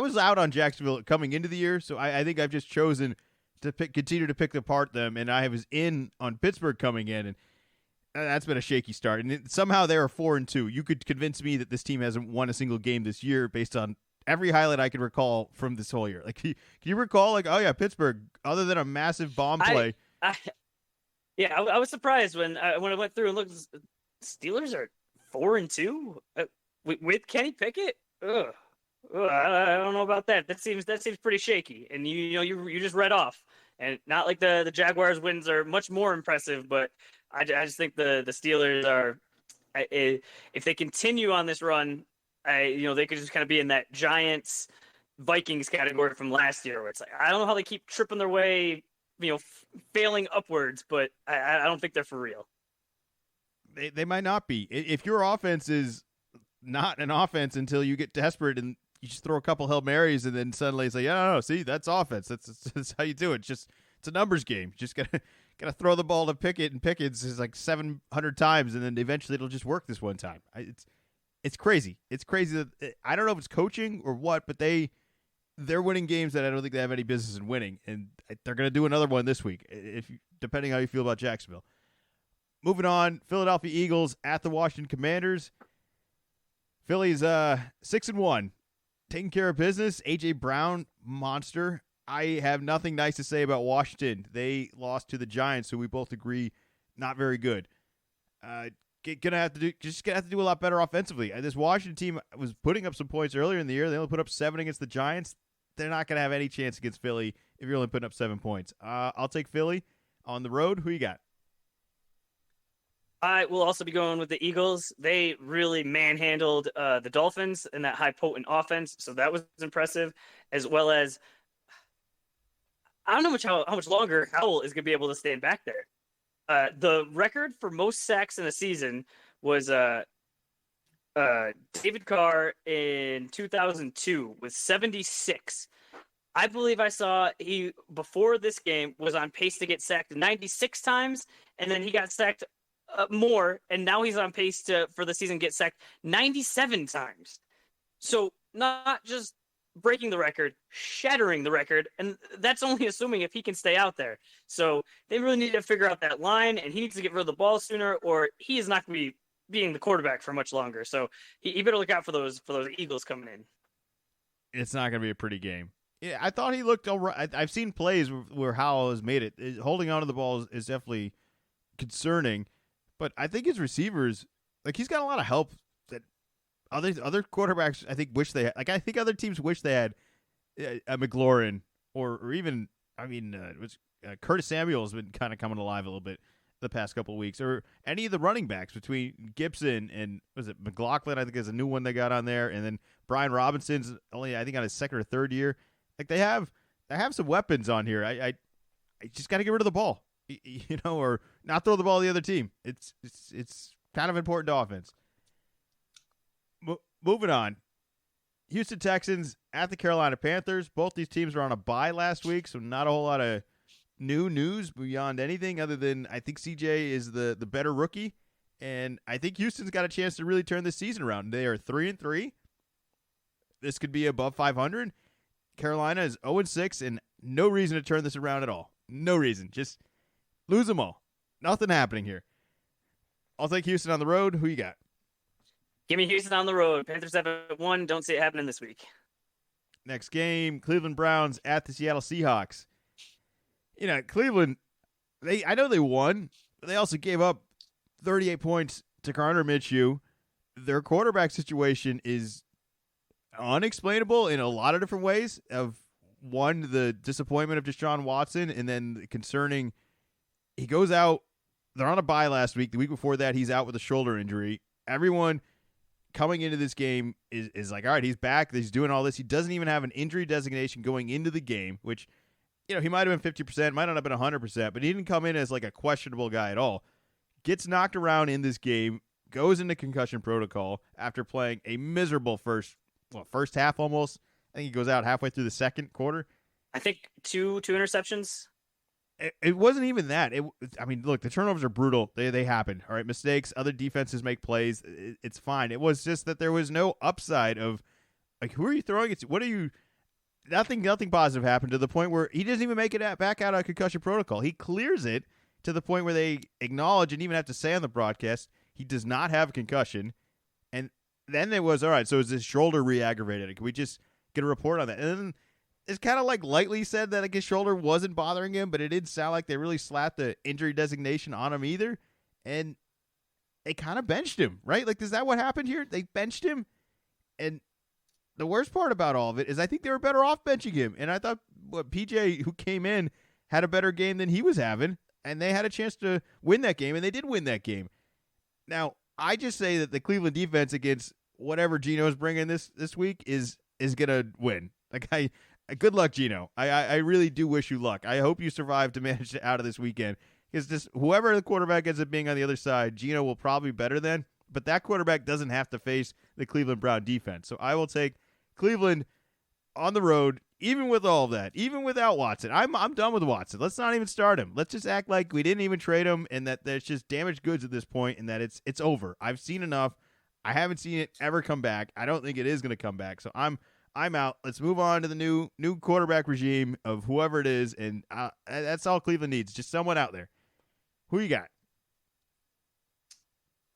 was out on Jacksonville coming into the year, so I think I've just chosen to continue to pick apart them, and I was in on Pittsburgh coming in, and that's been a shaky start. And somehow they are 4-2. You could convince me that this team hasn't won a single game this year based on every highlight I can recall from this whole year. Can you recall oh yeah, Pittsburgh, other than a massive bomb play? I was surprised when I went through and looked. Steelers are 4-2 with Kenny Pickett. Ugh. I don't know about that. That seems pretty shaky. And you just read off, and not like the Jaguars wins are much more impressive, but I just think the Steelers are. If they continue on this run, they could just kind of be in that Giants Vikings category from last year, where it's like I don't know how they keep tripping their way, failing upwards, but I don't think they're for real. They might not be. If your offense is not an offense until you get desperate and you just throw a couple Hail Marys and then suddenly it's like, no, see, that's offense. That's how you do it. It's a numbers game. Just gotta throw the ball to Pickett, and Pickett's is like 700 times, and then eventually it'll just work this one time. It's crazy. It's crazy that I don't know if it's coaching or what, but they're winning games that I don't think they have any business in winning, and they're gonna do another one this week, depending how you feel about Jacksonville. Moving on, Philadelphia Eagles at the Washington Commanders. Philly's 6-1, taking care of business. A.J. Brown, monster. I have nothing nice to say about Washington. They lost to the Giants, who we both agree not very good. Gonna have to do a lot better offensively. This Washington team was putting up some points earlier in the year. They only put up 7 against the Giants. They're not gonna have any chance against Philly if you're only putting up 7 points. I'll take Philly on the road. Who you got? I will also be going with the Eagles. They really manhandled the Dolphins in that high potent offense, so that was impressive. As well as, I don't know how much longer Howell is going to be able to stand back there. The record for most sacks in a season was David Carr in 2002 with 76. I believe I saw he before this game was on pace to get sacked 96 times, and then he got sacked more, and now he's on pace for the season get sacked 97 times. So not just breaking the record, shattering the record, and that's only assuming if he can stay out there. So they really need to figure out that line, and he needs to get rid of the ball sooner, or he is not going to be being the quarterback for much longer. So he better look out for those Eagles coming in. It's not going to be a pretty game. Yeah, I thought he looked all right. I've seen plays where Howell has made it. Holding on to the ball is definitely concerning. But I think his receivers, he's got a lot of help that Other quarterbacks, I think, wish they had. Like, I think other teams wish they had a McLaurin or even, I mean, it was Curtis Samuel has been kind of coming alive a little bit the past couple of weeks, or any of the running backs between Gibson and was it McLaughlin? I think is a new one they got on there, and then Brian Robinson's only I think on his second or third year. Like they have some weapons on here. I just got to get rid of the ball, or not throw the ball to the other team. It's kind of important to offense. Moving on. Houston Texans at the Carolina Panthers. Both these teams were on a bye last week, so not a whole lot of new news beyond anything other than I think CJ is the better rookie, and I think Houston's got a chance to really turn this season around. They are 3-3. This could be above 500. Carolina is 0-6, and no reason to turn this around at all. No reason. Just lose them all. Nothing happening here. I'll take Houston on the road. Who you got? Give me Houston on the road. Panthers have won. Don't see it happening this week. Next game, Cleveland Browns at the Seattle Seahawks. Cleveland, I know they won, but they also gave up 38 points to Gardner Minshew. Their quarterback situation is unexplainable in a lot of different ways. Of one, the disappointment of Deshaun Watson, and then the concerning he goes out. They're on a bye last week. The week before that, he's out with a shoulder injury. Everyone coming into this game is like, all right, he's back. He's doing all this. He doesn't even have an injury designation going into the game, which, he might have been 50%, might not have been 100%, but he didn't come in as like a questionable guy at all. Gets knocked around in this game, goes into concussion protocol after playing a miserable first half almost. I think he goes out halfway through the second quarter. I think two interceptions. It wasn't even that. Look, the turnovers are brutal. They happen. All right, mistakes. Other defenses make plays. It's fine. It was just that there was no upside of, like, who are you throwing it to? What are you? Nothing positive happened to the point where he doesn't even make it back out of concussion protocol. He clears it to the point where they acknowledge and even have to say on the broadcast he does not have a concussion. And then it was, all right, so is his shoulder re-aggravated? Can we just get a report on that? And then it's kind of like lightly said that his shoulder wasn't bothering him, but it didn't sound like they really slapped the injury designation on him either. And they kind of benched him, right? Like, is that what happened here? They benched him. And the worst part about all of it is I think they were better off benching him. And I thought PJ, who came in, had a better game than he was having. And they had a chance to win that game, and they did win that game. Now, I just say that the Cleveland defense against whatever Geno's bringing this week is going to win. Like, good luck, Geno. I really do wish you luck. I hope you survive to manage it out of this weekend. Because just whoever the quarterback ends up being on the other side, Geno will probably be better than. But that quarterback doesn't have to face the Cleveland Brown defense. So I will take Cleveland on the road, even with all of that, even without Watson. I'm done with Watson. Let's not even start him. Let's just act like we didn't even trade him and that there's just damaged goods at this point and that it's over. I've seen enough. I haven't seen it ever come back. I don't think it is going to come back. So I'm out. Let's move on to the new quarterback regime of whoever it is, and that's all Cleveland needs. Just someone out there. Who you got?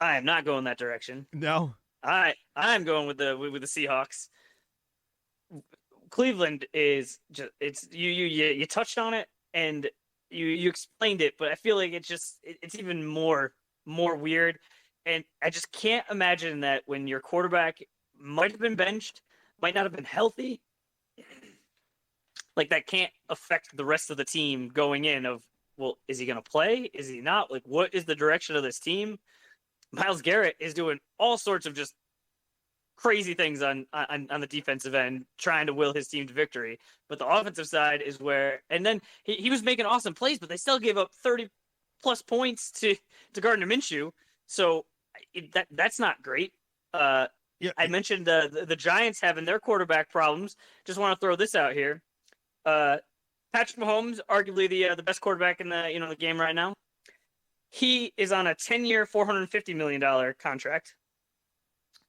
I am not going that direction. No, I'm going with the Seahawks. Cleveland is just you touched on it and you explained it, but I feel like it's even more weird, and I just can't imagine that when your quarterback might have been benched, might not have been healthy, like that can't affect the rest of the team going in of, well, is he going to play? Is he not? Like, what is the direction of this team? Myles Garrett is doing all sorts of just crazy things on the defensive end, trying to will his team to victory. But the offensive side is where, and then he was making awesome plays, but they still gave up 30+ points to Gardner Minshew. So that's not great. Yeah. I mentioned the Giants having their quarterback problems. Just want to throw this out here. Patrick Mahomes, arguably the best quarterback in the game right now. He is on a 10-year, $450 million contract,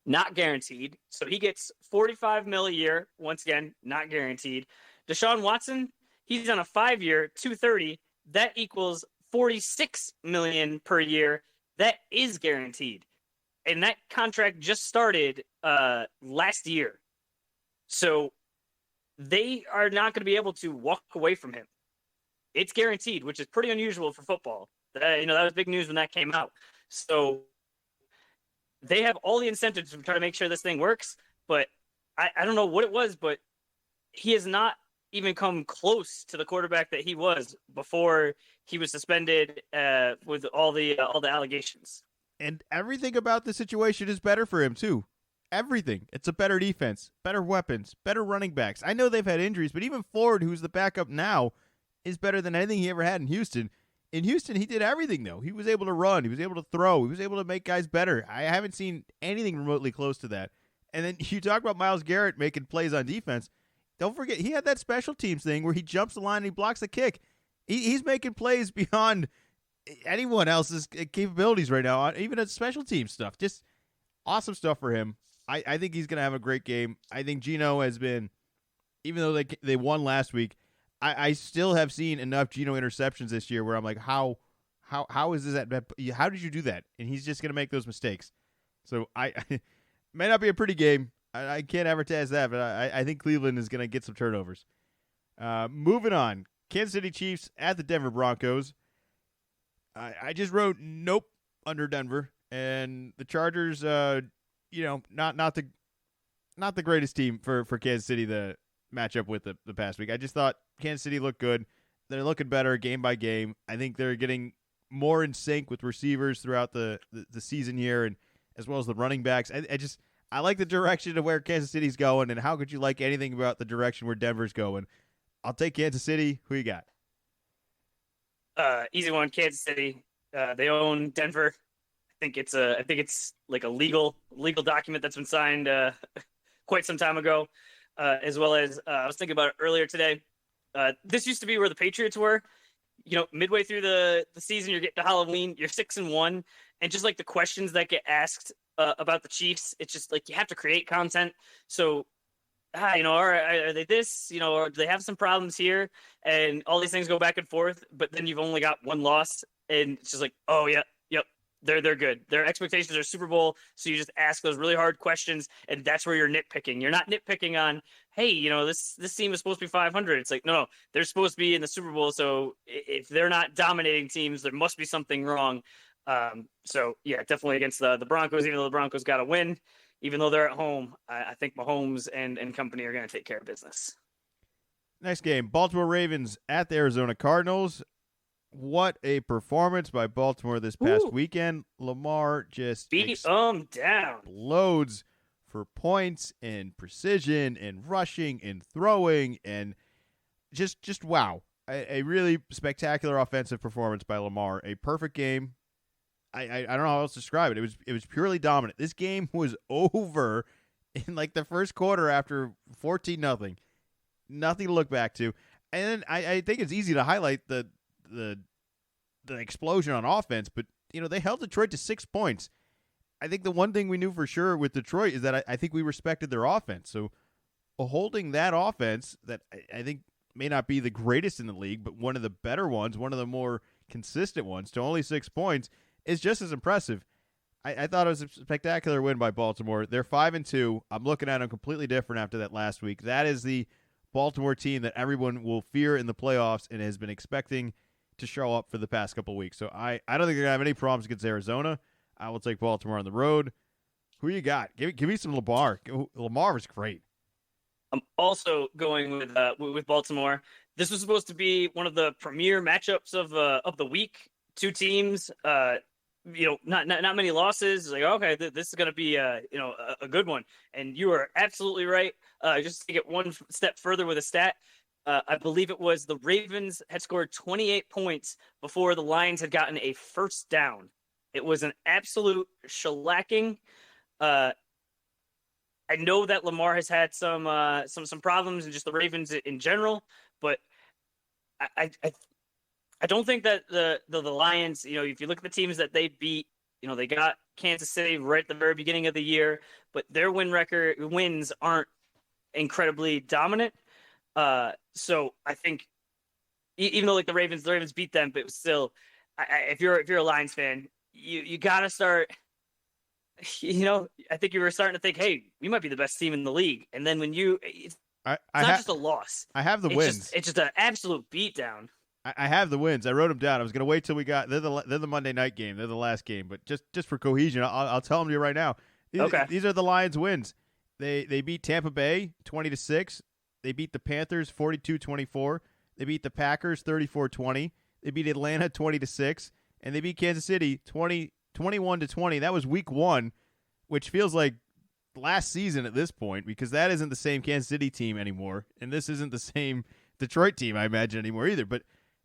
not guaranteed. So he gets $45 million a year. Once again, not guaranteed. Deshaun Watson, he's on a 5-year, $230. That equals $46 million per year. That is guaranteed. And that contract just started last year. So they are not going to be able to walk away from him. It's guaranteed, which is pretty unusual for football. That was big news when that came out. So they have all the incentives to try to make sure this thing works. But I don't know what it was, but he has not even come close to the quarterback that he was before he was suspended with all the allegations. And everything about the situation is better for him, too. Everything. It's a better defense, better weapons, better running backs. I know they've had injuries, but even Ford, who's the backup now, is better than anything he ever had in Houston. In Houston, he did everything, though. He was able to run. He was able to throw. He was able to make guys better. I haven't seen anything remotely close to that. And then you talk about Myles Garrett making plays on defense. Don't forget, he had that special teams thing where he jumps the line and he blocks the kick. He's making plays beyond anyone else's capabilities right now, even at special team stuff. Just awesome stuff for him. I think he's going to have a great game. I think Geno has been, even though they won last week, I still have seen enough Geno interceptions this year where I'm like, how is this how did you do that? And he's just going to make those mistakes. So I may not be a pretty game. I can't advertise that, but I think Cleveland is going to get some turnovers. Moving on, Kansas City Chiefs at the Denver Broncos. I just wrote nope under Denver, and the Chargers. Not the greatest team for Kansas City to match up with the past week. I just thought Kansas City looked good. They're looking better game by game. I think they're getting more in sync with receivers throughout the season here, and as well as the running backs. I like the direction of where Kansas City's going, and how could you like anything about the direction where Denver's going? I'll take Kansas City. Who you got? Easy one, Kansas City. They own Denver. I think it's like a legal document that's been signed quite some time ago, as well as I was thinking about it earlier today. This used to be where the Patriots were. Midway through the season, you're getting to Halloween, you're 6-1, and just like the questions that get asked about the Chiefs, it's just like you have to create content. So, are they this? Or do they have some problems here? And all these things go back and forth, but then you've only got one loss, and it's just like, oh yeah, yep. They're good. Their expectations are Super Bowl, so you just ask those really hard questions, and that's where you're nitpicking. You're not nitpicking on, hey, this team is supposed to be 500. It's like, no, they're supposed to be in the Super Bowl, so if they're not dominating teams, there must be something wrong. So, yeah, definitely against the Broncos, even though the Broncos got to win, even though they're at home, I think Mahomes and company are going to take care of business. Next game, Baltimore Ravens at the Arizona Cardinals. What a performance by Baltimore this past weekend. Lamar just beat them down. Loads for points and precision and rushing and throwing and just wow. A really spectacular offensive performance by Lamar. A perfect game. I don't know how else to describe it. It was purely dominant. This game was over in like the first quarter after 14-0. Nothing to look back to. And then I think it's easy to highlight the explosion on offense, but they held Detroit to 6 points. I think the one thing we knew for sure with Detroit is that I think we respected their offense. So holding that offense that I think may not be the greatest in the league, but one of the better ones, one of the more consistent ones, to only 6 points is just as impressive. I thought it was a spectacular win by Baltimore. They're 5-2. I'm looking at them completely different after that last week. That is the Baltimore team that everyone will fear in the playoffs and has been expecting to show up for the past couple of weeks. So I don't think they're going to have any problems against Arizona. I will take Baltimore on the road. Who you got? Give me some Lamar. Lamar was great. I'm also going with Baltimore. This was supposed to be one of the premier matchups of the week. Two teams, not many losses. It's like, okay, this is going to be a good one. And you are absolutely right. Just to get one step further with a stat, I believe it was the Ravens had scored 28 points before the Lions had gotten a first down. It was an absolute shellacking. I know that Lamar has had some problems and just the Ravens in general, but I don't think that the Lions, if you look at the teams that they beat, they got Kansas City right at the very beginning of the year, but their wins aren't incredibly dominant. So I think even though like the Ravens beat them, but it was still, if you're a Lions fan, you gotta start. I think you were starting to think, hey, we might be the best team in the league, and then when it's not just a loss. I have the wins. It's just an absolute beatdown. I have the wins. I wrote them down. I was going to wait till we got. They're the Monday night game. They're the last game. But just for cohesion, I'll tell them to you right now. Okay. These are the Lions' wins. They beat Tampa Bay 20-6. They beat the Panthers 42-24. They beat the Packers 34-20. They beat Atlanta 20-6, and they beat Kansas City 21-20. That was week 1, which feels like last season at this point because that isn't the same Kansas City team anymore, and this isn't the same Detroit team I imagine anymore either. But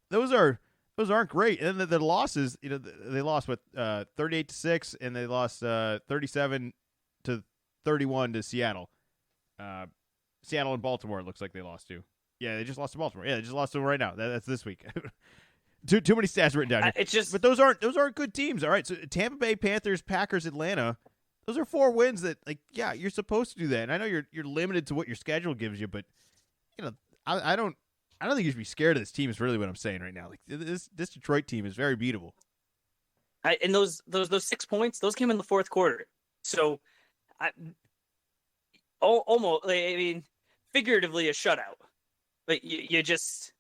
those aren't great. And then the losses, they lost 38-6, and they lost 37-31 to Seattle. Seattle and Baltimore, it looks like they lost to. Yeah, they just lost to Baltimore. Yeah, they just lost to them right now. That's this week. Too many stats written down here. It's just, but those aren't good teams. All right, so Tampa Bay, Panthers, Packers, Atlanta. Those are 4 wins that, you're supposed to do that. And I know you're limited to what your schedule gives you, but I don't think you should be scared of this team. Is really what I'm saying right now. Like this Detroit team is very beatable. and those 6 points, those came in the fourth quarter. So, almost, figuratively a shutout. But you just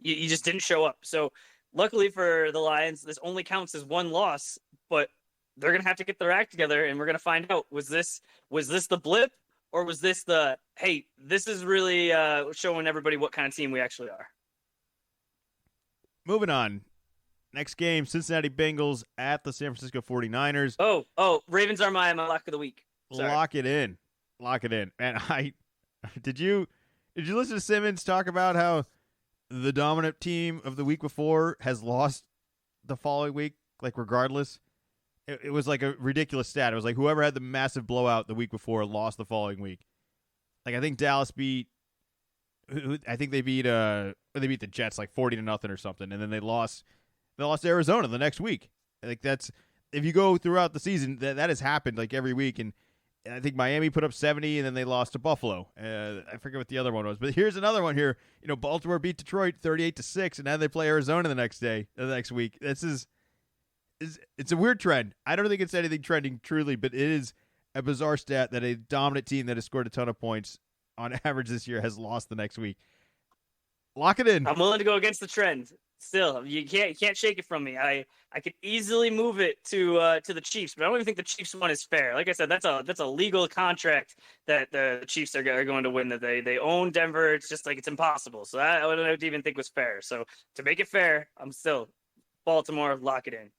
didn't show up. So luckily for the Lions, this only counts as 1 loss, but they're gonna have to get their act together, and we're gonna find out was this the blip, or was this the hey, this is really showing everybody what kind of team we actually are. Moving on. Next game, Cincinnati Bengals at the San Francisco 49ers. Oh, Ravens are my lock of the week. Sorry. Lock it in. And did you listen to Simmons talk about how the dominant team of the week before has lost the following week, regardless? It was like a ridiculous stat. It was like whoever had the massive blowout the week before lost the following week. I think Dallas beat. I think they beat the Jets 40-0 or something, and then they lost. They lost to Arizona the next week. That's if you go throughout the season, that has happened every week. And I think Miami put up 70, and then they lost to Buffalo. I forget what the other one was, but here's another one here. Baltimore beat Detroit 38-6, and now they play Arizona the next week. It's a weird trend. I don't think it's anything trending truly, but it is a bizarre stat that a dominant team that has scored a ton of points on average this year has lost the next week. Lock it in. I'm willing to go against the trend. Still, you can't shake it from me. I could easily move it to the Chiefs, but I don't even think the Chiefs one is fair. Like I said, that's a legal contract that the Chiefs are going to win. That they own Denver. It's just it's impossible. So I don't even think was fair. So to make it fair, I'm still Baltimore. Lock it in.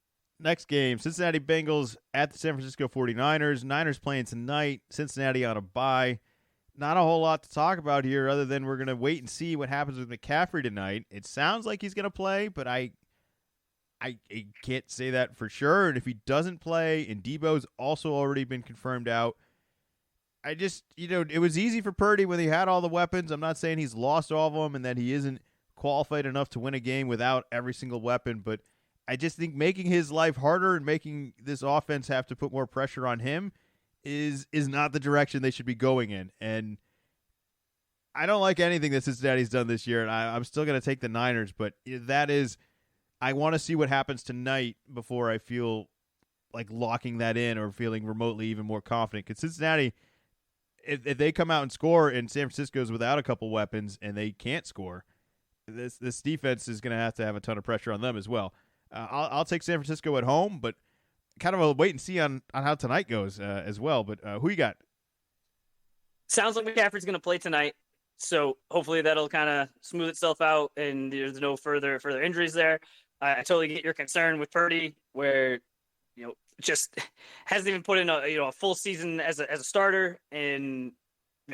Next game, Cincinnati Bengals at the San Francisco 49ers. Niners playing tonight. Cincinnati on a bye. Not a whole lot to talk about here other than we're going to wait and see what happens with McCaffrey tonight. It sounds like he's going to play, but I can't say that for sure. And if he doesn't play, and Debo's also already been confirmed out, I just, it was easy for Purdy when he had all the weapons. I'm not saying he's lost all of them and that he isn't qualified enough to win a game without every single weapon, but I just think making his life harder and making this offense have to put more pressure on him is not the direction they should be going in. And I don't like anything that Cincinnati's done this year, and I'm still going to take the Niners, but I want to see what happens tonight before I feel like locking that in or feeling remotely even more confident. Because Cincinnati, if they come out and score and San Francisco's without a couple weapons and they can't score, this defense is going to have a ton of pressure on them as well. I'll take San Francisco at home, but kind of a wait and see on how tonight goes as well. But who you got? Sounds like McCaffrey's going to play tonight, so hopefully that'll kind of smooth itself out and there's no further injuries there. I totally get your concern with Purdy, where just hasn't even put in a full season as a starter, and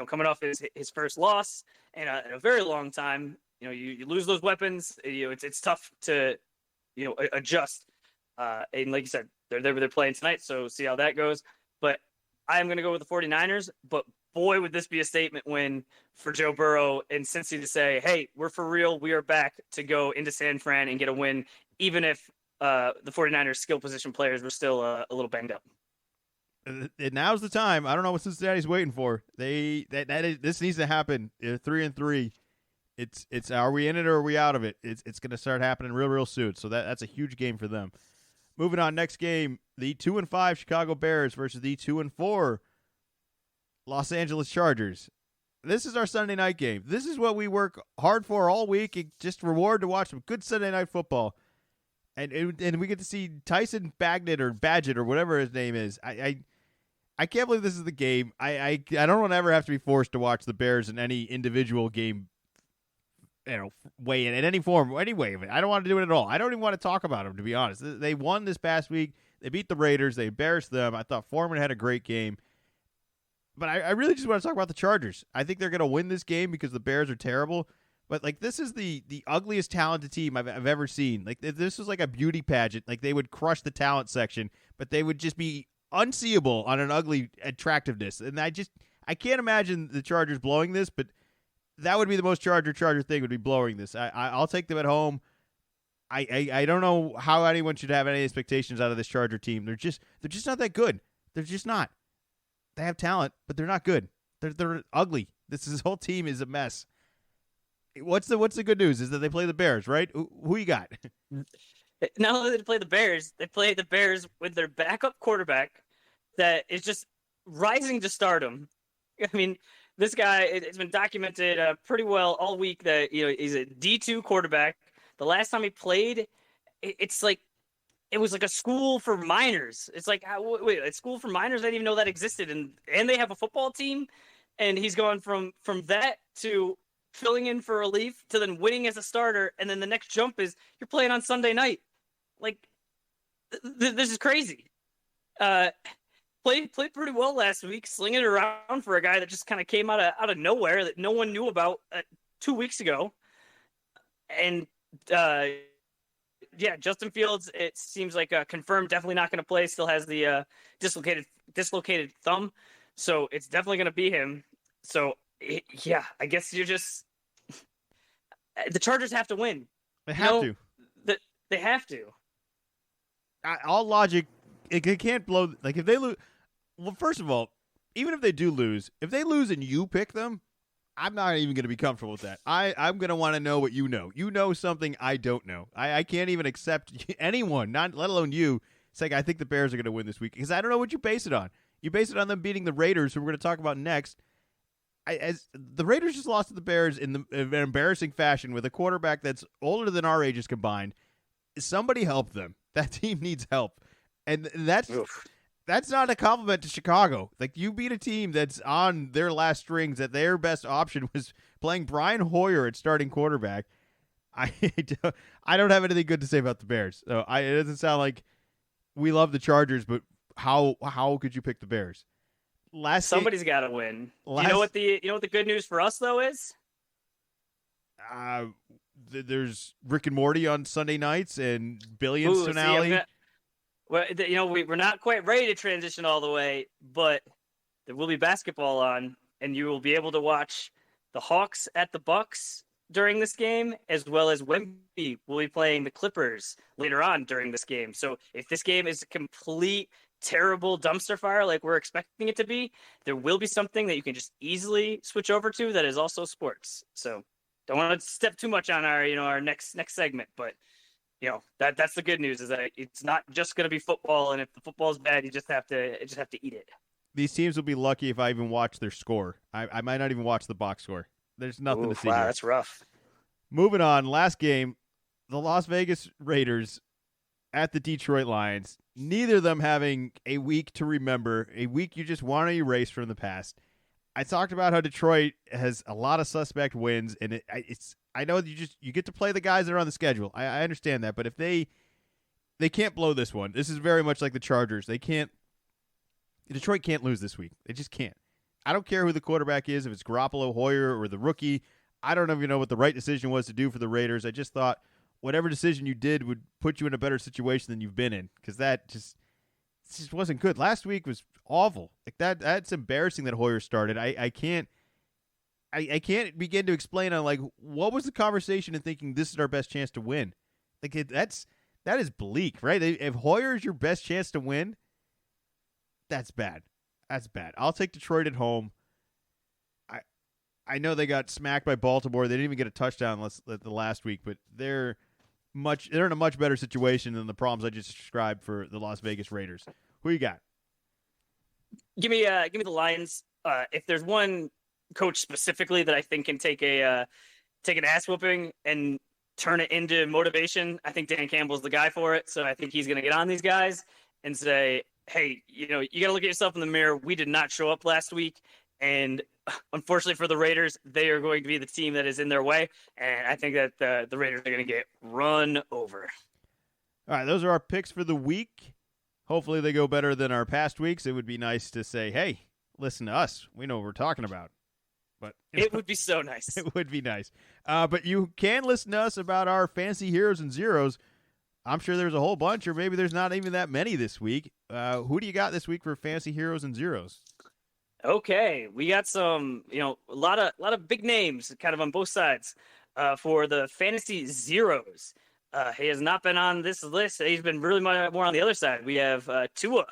coming off his first loss in a very long time. You lose those weapons. It's tough to adjust. And like you said, they're playing tonight, so see how that goes. But I am going to go with the 49ers. But boy, would this be a statement win for Joe Burrow and Cincy to say, hey, we're for real. We are back to go into San Fran and get a win, even if the 49ers skill position players were still a little banged up. Now's the time. I don't know what Cincinnati's waiting for. This needs to happen. They're 3-3. It's are we in it or are we out of it? It's going to start happening real soon. So that's a huge game for them. Moving on, next game, the 2-5 Chicago Bears versus the 2-4 Los Angeles Chargers. This is our Sunday night game. This is what we work hard for all week. It just reward to watch some good Sunday night football. And we get to see Tyson Badgett or whatever his name is. I can't believe this is the game. I don't want to ever have to be forced to watch the Bears in any individual game, way in any form, any way of it. I don't want to do it at all. I don't even want to talk about them, to be honest. They won this past week. They beat the Raiders. They embarrassed them. I thought Foreman had a great game. But I really just want to talk about the Chargers. I think they're going to win this game because the Bears are terrible. But, this is the ugliest talented team I've ever seen. This was like a beauty pageant. They would crush the talent section, but they would just be unseeable on an ugly attractiveness. And I can't imagine the Chargers blowing this, but that would be the most Charger thing, would be blowing this. I'll take them at home. I don't know how anyone should have any expectations out of this Charger team. They're just not that good. They're just not. They have talent, but they're not good. They're ugly. This whole team is a mess. What's the good news is that they play the Bears, right? Who you got? Not only did they play the Bears with their backup quarterback that is just rising to stardom. I mean, this guy, it's been documented pretty well all week that he's a D2 quarterback. The last time he played, it was like a school for minors. It's like, wait, a school for minors? I didn't even know that existed. And they have a football team, and he's going from that to filling in for relief to then winning as a starter, and then the next jump is you're playing on Sunday night. This is crazy. Played pretty well last week, slinging it around for a guy that just kind of came out of nowhere that no one knew about 2 weeks ago. And Justin Fields, it seems like confirmed, definitely not going to play. Still has the dislocated thumb, so it's definitely going to be him. So I guess you're just the Chargers have to win. They have to. They have to. All logic, it can't blow. If they lose, well, first of all, even if they do lose, if they lose and you pick them, I'm not even going to be comfortable with that. I'm going to want to know what you know. You know something I don't know. I can't even accept anyone, not let alone you, saying I think the Bears are going to win this week because I don't know what you base it on. You base it on them beating the Raiders, who we're going to talk about next. As the Raiders just lost to the Bears in an embarrassing fashion with a quarterback that's older than our ages combined. Somebody help them. That team needs help, and that's not a compliment to Chicago. You beat a team that's on their last strings. That their best option was playing Brian Hoyer at starting quarterback. I don't have anything good to say about the Bears. So it doesn't sound like we love the Chargers, but how could you pick the Bears? Somebody's got to win. You know what the good news for us though is? There's Rick and Morty on Sunday nights and Billions finale. We're not quite ready to transition all the way, but there will be basketball on, and you will be able to watch the Hawks at the Bucks during this game, as well as Wemby will be playing the Clippers later on during this game. So if this game is a complete terrible dumpster fire like we're expecting it to be, there will be something that you can just easily switch over to that is also sports. So don't want to step too much on our next segment, but that's the good news is that it's not just going to be football, and if the football's bad, you just have to eat it. These teams will be lucky if I even watch their score. I might not even watch the box score. There's nothing to see. Wow, here. That's rough. Moving on, last game, the Las Vegas Raiders at the Detroit Lions. Neither of them having a week to remember, a week you just want to erase from the past. I talked about how Detroit has a lot of suspect wins, and I know that you get to play the guys that are on the schedule. I understand that, but if they can't blow this one. This is very much like the Chargers. Detroit can't lose this week. They just can't. I don't care who the quarterback is, if it's Garoppolo, Hoyer, or the rookie. I don't even know what the right decision was to do for the Raiders. I just thought whatever decision you did would put you in a better situation than you've been in, because that just wasn't good. Last week was awful. That's embarrassing that Hoyer started. I can't begin to explain on what was the conversation in thinking this is our best chance to win. That is bleak, right? If Hoyer is your best chance to win, that's bad. That's bad. I'll take Detroit at home. I know they got smacked by Baltimore. They didn't even get a touchdown the last week, but they're in a much better situation than the problems I just described for the Las Vegas Raiders. Who you got? Give me the Lions. If there's one coach specifically that I think can take an ass whooping and turn it into motivation. I think Dan Campbell's the guy for it. So I think he's going to get on these guys and say, hey, you got to look at yourself in the mirror. We did not show up last week. And unfortunately for the Raiders, they are going to be the team that is in their way. And I think that the Raiders are going to get run over. All right, those are our picks for the week. Hopefully they go better than our past weeks. It would be nice to say, hey, listen to us. We know what we're talking about. But it would be so nice. It would be nice. But you can listen to us about our fantasy heroes and zeros. I'm sure there's a whole bunch, or maybe there's not even that many this week. Who do you got this week for fantasy heroes and zeros? Okay, we got some, a lot of big names, kind of on both sides, for the fantasy zeros. He has not been on this list. He's been really more on the other side. We have Tua.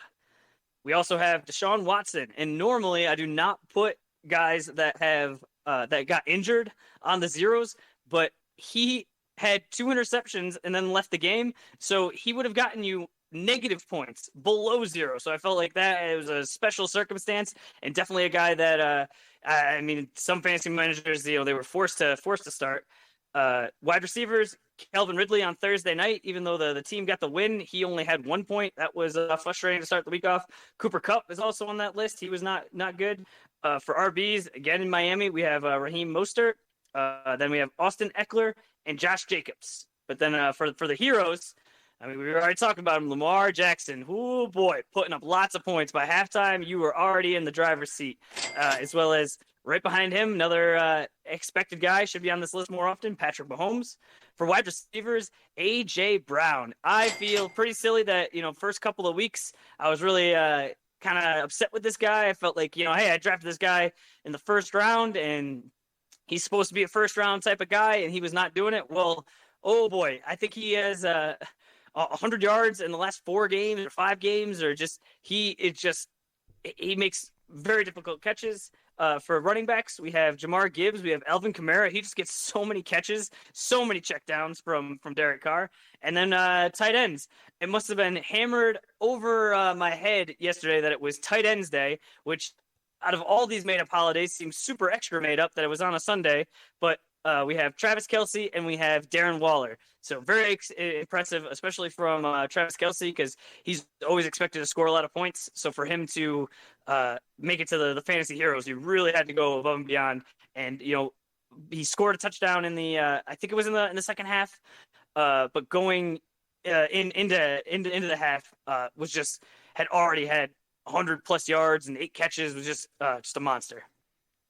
We also have Deshaun Watson. And normally I do not put guys that have that got injured on the zeros, but he had 2 interceptions and then left the game, so he would have gotten you negative points below 0. So I felt like that it was a special circumstance, and definitely a guy that I mean, some fantasy managers, they were forced to start. Wide receivers, Calvin Ridley on Thursday night, even though the team got the win, he only had 1 point. That was frustrating to start the week off. Cooper Kupp is also on that list. He was not good. For RBs, again in Miami, we have Raheem Mostert. Then we have Austin Eckler and Josh Jacobs. But then for the heroes, I mean, we were already talking about him. Lamar Jackson, oh boy, putting up lots of points. By halftime, you were already in the driver's seat, as well as right behind him, another expected guy, should be on this list more often, Patrick Mahomes. For wide receivers, A.J. Brown. I feel pretty silly that, first couple of weeks, I was really kind of upset with this guy. I felt like, hey, I drafted this guy in the first round, and he's supposed to be a first-round type of guy, and he was not doing it. Well, oh boy, I think he has 100 yards in the last 4 games or 5 games, or he makes very difficult catches. For running backs, we have Jamar Gibbs, we have Alvin Kamara. He just gets so many catches, so many checkdowns from Derek Carr. And then tight ends. It must have been hammered over my head yesterday that it was tight ends day, which out of all these made-up holidays seems super extra made up that it was on a Sunday. But we have Travis Kelce and we have Darren Waller. So very impressive, especially from Travis Kelce, because he's always expected to score a lot of points. So for him to make it to the fantasy heroes, he really had to go above and beyond. And he scored a touchdown in the I think it was in the second half. But going into the half was had already had 100+ yards and 8 catches. Was just a monster.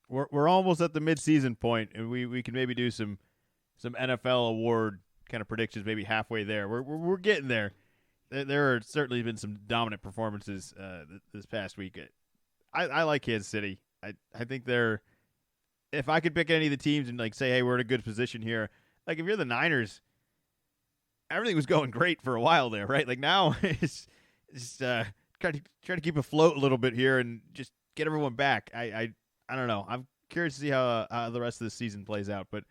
We're almost at the midseason point, and we can maybe do some NFL award kind of predictions, maybe halfway there. We're getting there. There are certainly been some dominant performances this past week. I like Kansas City. I think they're. If I could pick any of the teams and say, hey, we're in a good position here. Like if you're the Niners, everything was going great for a while there, right? Like now it's try to keep afloat a little bit here and just get everyone back. I don't know. I'm curious to see how the rest of the season plays out. But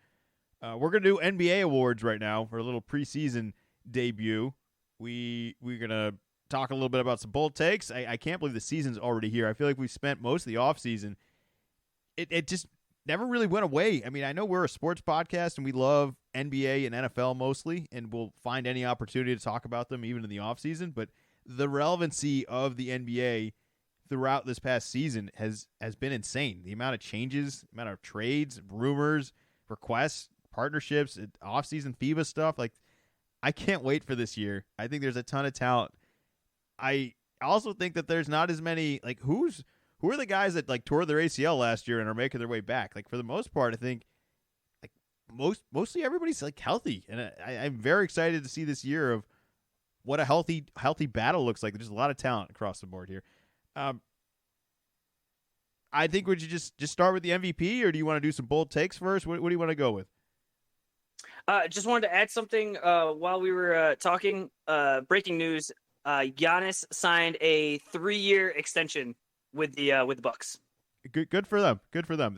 we're going to do NBA awards right now for a little preseason debut. We're going to talk a little bit about some bold takes. I can't believe the season's already here. I feel like we spent most of the offseason. It just never really went away. I mean, I know we're a sports podcast, and we love NBA and NFL mostly, and we'll find any opportunity to talk about them even in the offseason. But the relevancy of the NBA throughout this past season has been insane. The amount of changes, the amount of trades, rumors, requests, partnerships, offseason FIBA stuff. Like, I can't wait for this year. I think there's a ton of talent. I also think that there's not as many, who are the guys that tore their ACL last year and are making their way back? For the most part, I think mostly everybody's healthy, and I'm very excited to see this year of what a healthy battle looks like. There's a lot of talent across the board here. I think would you just start with the MVP, or do you want to do some bold takes first? What do you want to go with? Just wanted to add something while we were talking. Breaking news: Giannis signed a 3-year extension with the Bucks. Good for them. Good for them.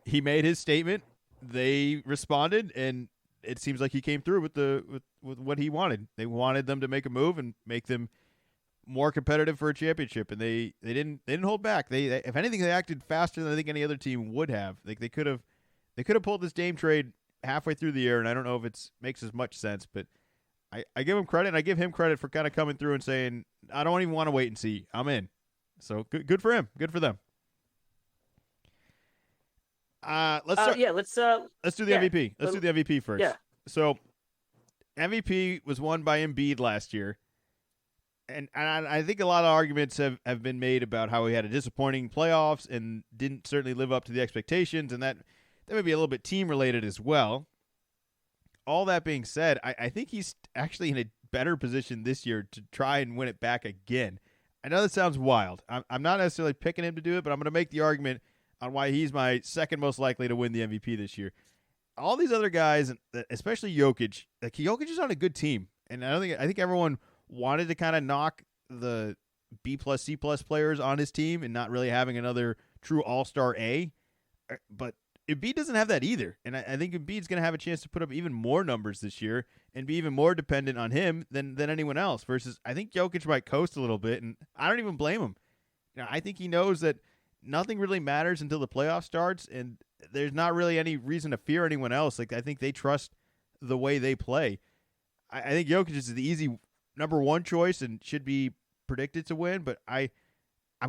He made his statement. They responded, and it seems like he came through with what he wanted. They wanted them to make a move and make them more competitive for a championship, and they didn't hold back. They if anything, they acted faster than I think any other team would have. Like they could have pulled this Dame trade halfway through the year, and I don't know if it makes as much sense, but I give him credit, and I give him credit for kind of coming through and saying, I don't even want to wait and see. I'm in. So good for him. Good for them. Let's start. Let's do the MVP. Let's do the MVP first. Yeah. So MVP was won by Embiid last year. And I think a lot of arguments have been made about how he had a disappointing playoffs and didn't certainly live up to the expectations, and that may be a little bit team-related as well. All that being said, I think he's actually in a better position this year to try and win it back again. I know that sounds wild. I'm not necessarily picking him to do it, but I'm going to make the argument on why he's my second most likely to win the MVP this year. All these other guys, especially Jokic, like Jokic is on a good team, and I think everyone wanted to kind of knock the B+, C+ players on his team and not really having another true all-star A. But Embiid doesn't have that either. And I think Embiid's going to have a chance to put up even more numbers this year and be even more dependent on him than anyone else. Versus I think Jokic might coast a little bit, and I don't even blame him. I think he knows that nothing really matters until the playoff starts, and there's not really any reason to fear anyone else. Like I think they trust the way they play. I think Jokic is the easy number one choice and should be predicted to win, but I'm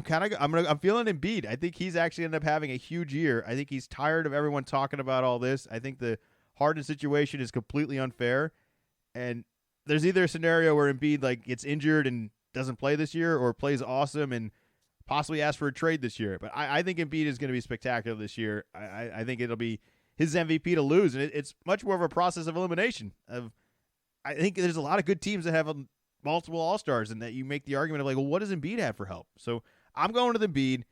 feeling Embiid. I think he's actually ended up having a huge year. I think he's tired of everyone talking about all this. I think the Harden situation is completely unfair, and there's either a scenario where Embiid like gets injured and doesn't play this year, or plays awesome and possibly asks for a trade this year. But I think Embiid is going to be spectacular this year. I think it'll be his MVP to lose, and it's much more of a process of elimination. I think there's a lot of good teams that have multiple All-Stars, and that you make the argument of like, well, what does Embiid have for help? So I'm going to the Embiid.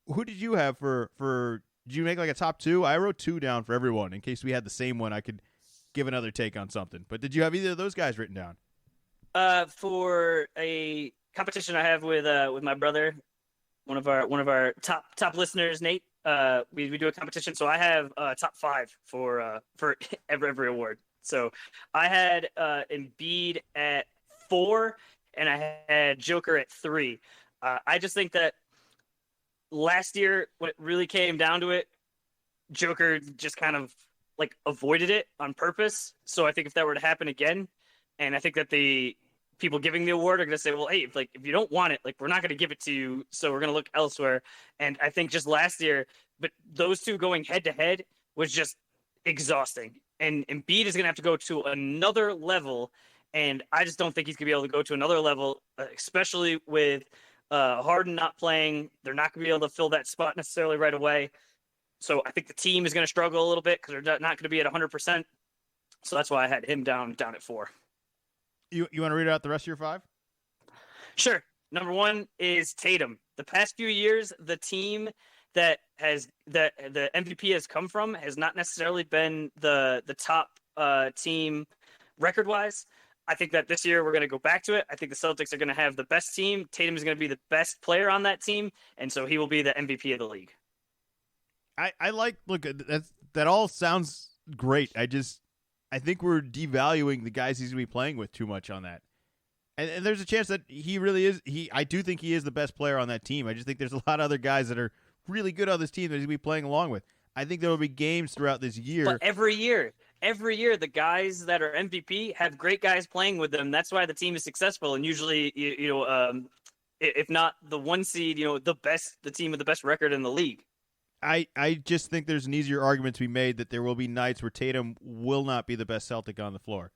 Who did you have for did you make like a top two? I wrote two down for everyone in case we had the same one. I could give another take on something. But did you have either of those guys written down? For a competition I have with my brother, one of our top listeners, Nate. We do a competition, so I have top five for every award. So I had Embiid at 4, and I had Joker at 3. I just think that last year, when it really came down to it, Joker just kind of like avoided it on purpose. So I think if that were to happen again, and I think that the people giving the award are going to say, well, hey, if you don't want it, like we're not going to give it to you, so we're going to look elsewhere. And I think just last year, but those two going head to head was just exhausting. And Embiid is going to have to go to another level. And I just don't think he's going to be able to go to another level, especially with Harden not playing. They're not going to be able to fill that spot necessarily right away. So I think the team is going to struggle a little bit because they're not going to be at 100%. So that's why I had him down at 4. You want to read out the rest of your 5? Sure. Number 1 is Tatum. The past few years, the team that the MVP has come from has not necessarily been the top team record-wise. I think that this year we're going to go back to it. I think the Celtics are going to have the best team. Tatum is going to be the best player on that team, and so he will be the MVP of the league. That all sounds great. I think we're devaluing the guys he's going to be playing with too much on that. And there's a chance that he really is. I do think he is the best player on that team. I just think there's a lot of other guys that are really good on this team that he's going to be playing along with. I think there will be games throughout this year. But every year, the guys that are MVP have great guys playing with them. That's why the team is successful. And usually, if not the 1 seed, the team with the best record in the league. I just think there's an easier argument to be made that there will be nights where Tatum will not be the best Celtic on the floor.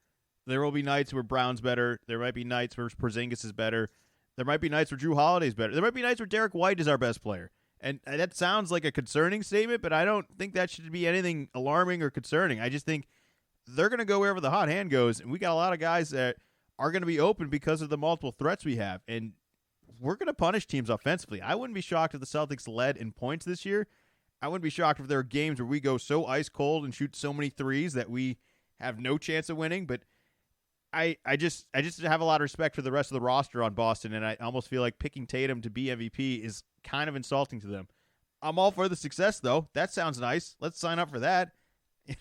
There will be nights where Brown's better. There might be nights where Porzingis is better. There might be nights where Drew Holiday's better. There might be nights where Derek White is our best player. And that sounds like a concerning statement, but I don't think that should be anything alarming or concerning. I just think they're going to go wherever the hot hand goes, and we got a lot of guys that are going to be open because of the multiple threats we have. And we're going to punish teams offensively. I wouldn't be shocked if the Celtics led in points this year. I wouldn't be shocked if there are games where we go so ice cold and shoot so many threes that we have no chance of winning. But I just have a lot of respect for the rest of the roster on Boston, and I almost feel like picking Tatum to be MVP is kind of insulting to them. I'm all for the success, though. That sounds nice. Let's sign up for that.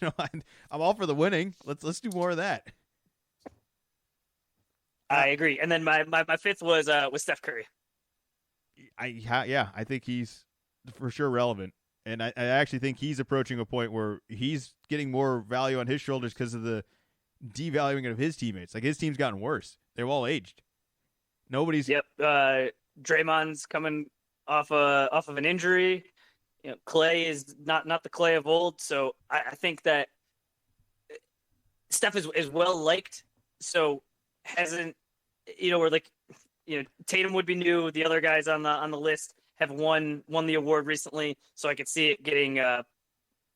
I'm all for the winning. Let's do more of that. Uh, I agree. And then my fifth was Steph Curry. I think he's for sure relevant. And I actually think he's approaching a point where he's getting more value on his shoulders because of the devaluing of his teammates. Like his team's gotten worse. They've all aged. Nobody's. Yep. Draymond's coming off of an injury. Clay is not the Clay of old. So I think that Steph is well liked. So hasn't where like Tatum would be new. The other guys on the list have won the award recently. So I could see it getting him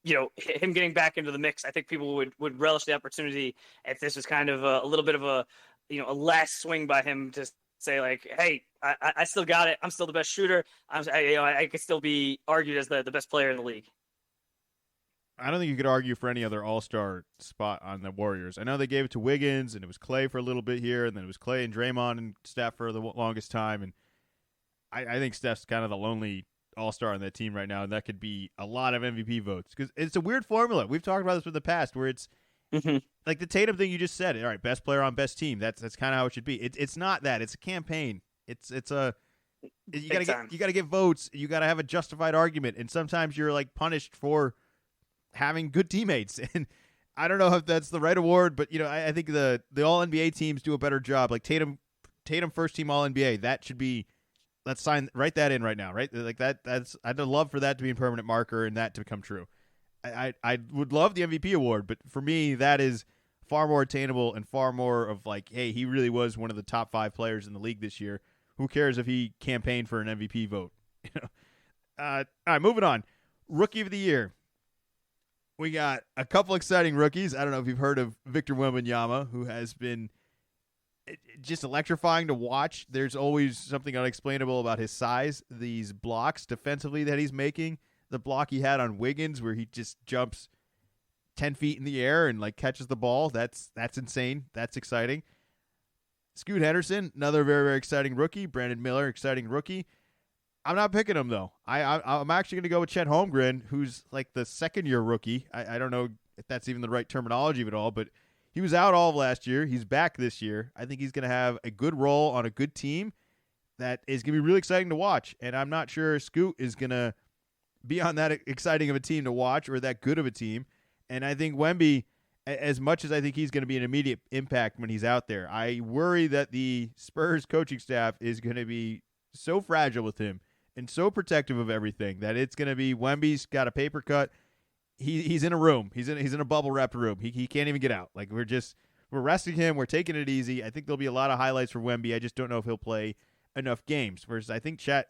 getting back into the mix. I think people would relish the opportunity if this was kind of a little bit of a a last swing by him to say like, hey, I still got it. I'm still the best shooter. I could still be argued as the best player in the league. I don't think you could argue for any other All-Star spot on the Warriors. I know they gave it to Wiggins, and it was Clay for a little bit here, and then it was Clay and Draymond and Steph for the longest time. And I think Steph's kind of the lonely All-Star on that team right now, and that could be a lot of MVP votes because it's a weird formula. We've talked about this in the past where it's like the Tatum thing you just said. All right, best player on best team. That's kind of how it should be. It's not that. It's a campaign. You gotta get votes. You gotta have a justified argument, and sometimes you're like punished for having good teammates. And I don't know if that's the right award, but I think the All NBA teams do a better job. Like Tatum first team All NBA. That should be. Let's write that in right now, right? Like that's I'd love for that to be a permanent marker and that to become true. I would love the MVP award, but for me that is far more attainable and far more of like, hey, he really was one of the top 5 players in the league this year. Who cares if he campaigned for an MVP vote? All right, moving on. Rookie of the year. We got a couple exciting rookies. I don't know if you've heard of Victor Wembanyama, who has been just electrifying to watch. There's always something unexplainable about his size. These blocks defensively that he's making. The block he had on Wiggins where he just jumps 10 feet in the air and like catches the ball. That's insane. That's exciting. Scoot Henderson, another very, very exciting rookie. Brandon Miller, exciting rookie. I'm not picking him, though. I'm actually going to go with Chet Holmgren, who's like the second-year rookie. I don't know if that's even the right terminology of it all, but he was out all of last year. He's back this year. I think he's going to have a good role on a good team that is going to be really exciting to watch. And I'm not sure Scoot is going to be on that exciting of a team to watch or that good of a team. And I think Wemby, as much as I think he's going to be an immediate impact when he's out there, I worry that the Spurs coaching staff is going to be so fragile with him and so protective of everything that it's going to be Wemby's got a paper cut. He's in a room. He's in a bubble wrapped room. He can't even get out. Like we're resting him. We're taking it easy. I think there'll be a lot of highlights for Wemby. I just don't know if he'll play enough games. Whereas I think Chet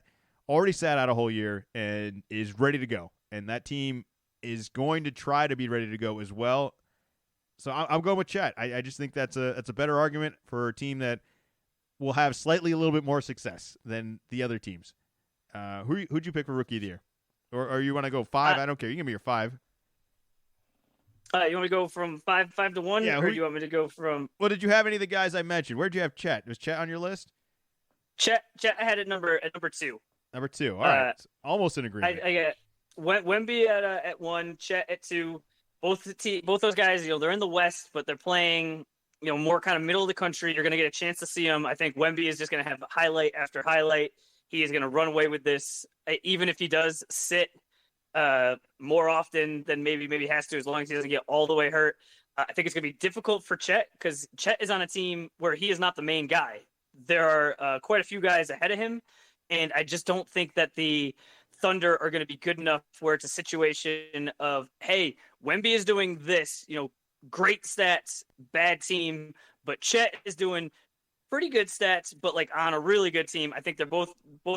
already sat out a whole year and is ready to go. And that team is going to try to be ready to go as well. So I'm going with Chet. I just think that's a better argument for a team that will have slightly a little bit more success than the other teams. Who'd you pick for rookie of the year? Or you want to go 5? I don't care. You can give me your 5. You want me to go from 5 to 1? Yeah, or do you want me to go from... Well, did you have any of the guys I mentioned? Where'd you have Chet? Was Chet on your list? Chet I had at number 2. Number 2. All right. Almost in agreement. I got Wemby at 1, Chet at 2. Both those guys, they're in the West, but they're playing, more kind of middle of the country. You're going to get a chance to see them. I think Wemby is just going to have highlight after highlight. He is going to run away with this, even if he does sit more often than maybe he has to, as long as he doesn't get all the way hurt. I think it's going to be difficult for Chet because Chet is on a team where he is not the main guy. There are quite a few guys ahead of him, and I just don't think that the Thunder are going to be good enough where it's a situation of, hey, Wemby is doing this, great stats, bad team, but Chet is doing pretty good stats, but like on a really good team. I think they're both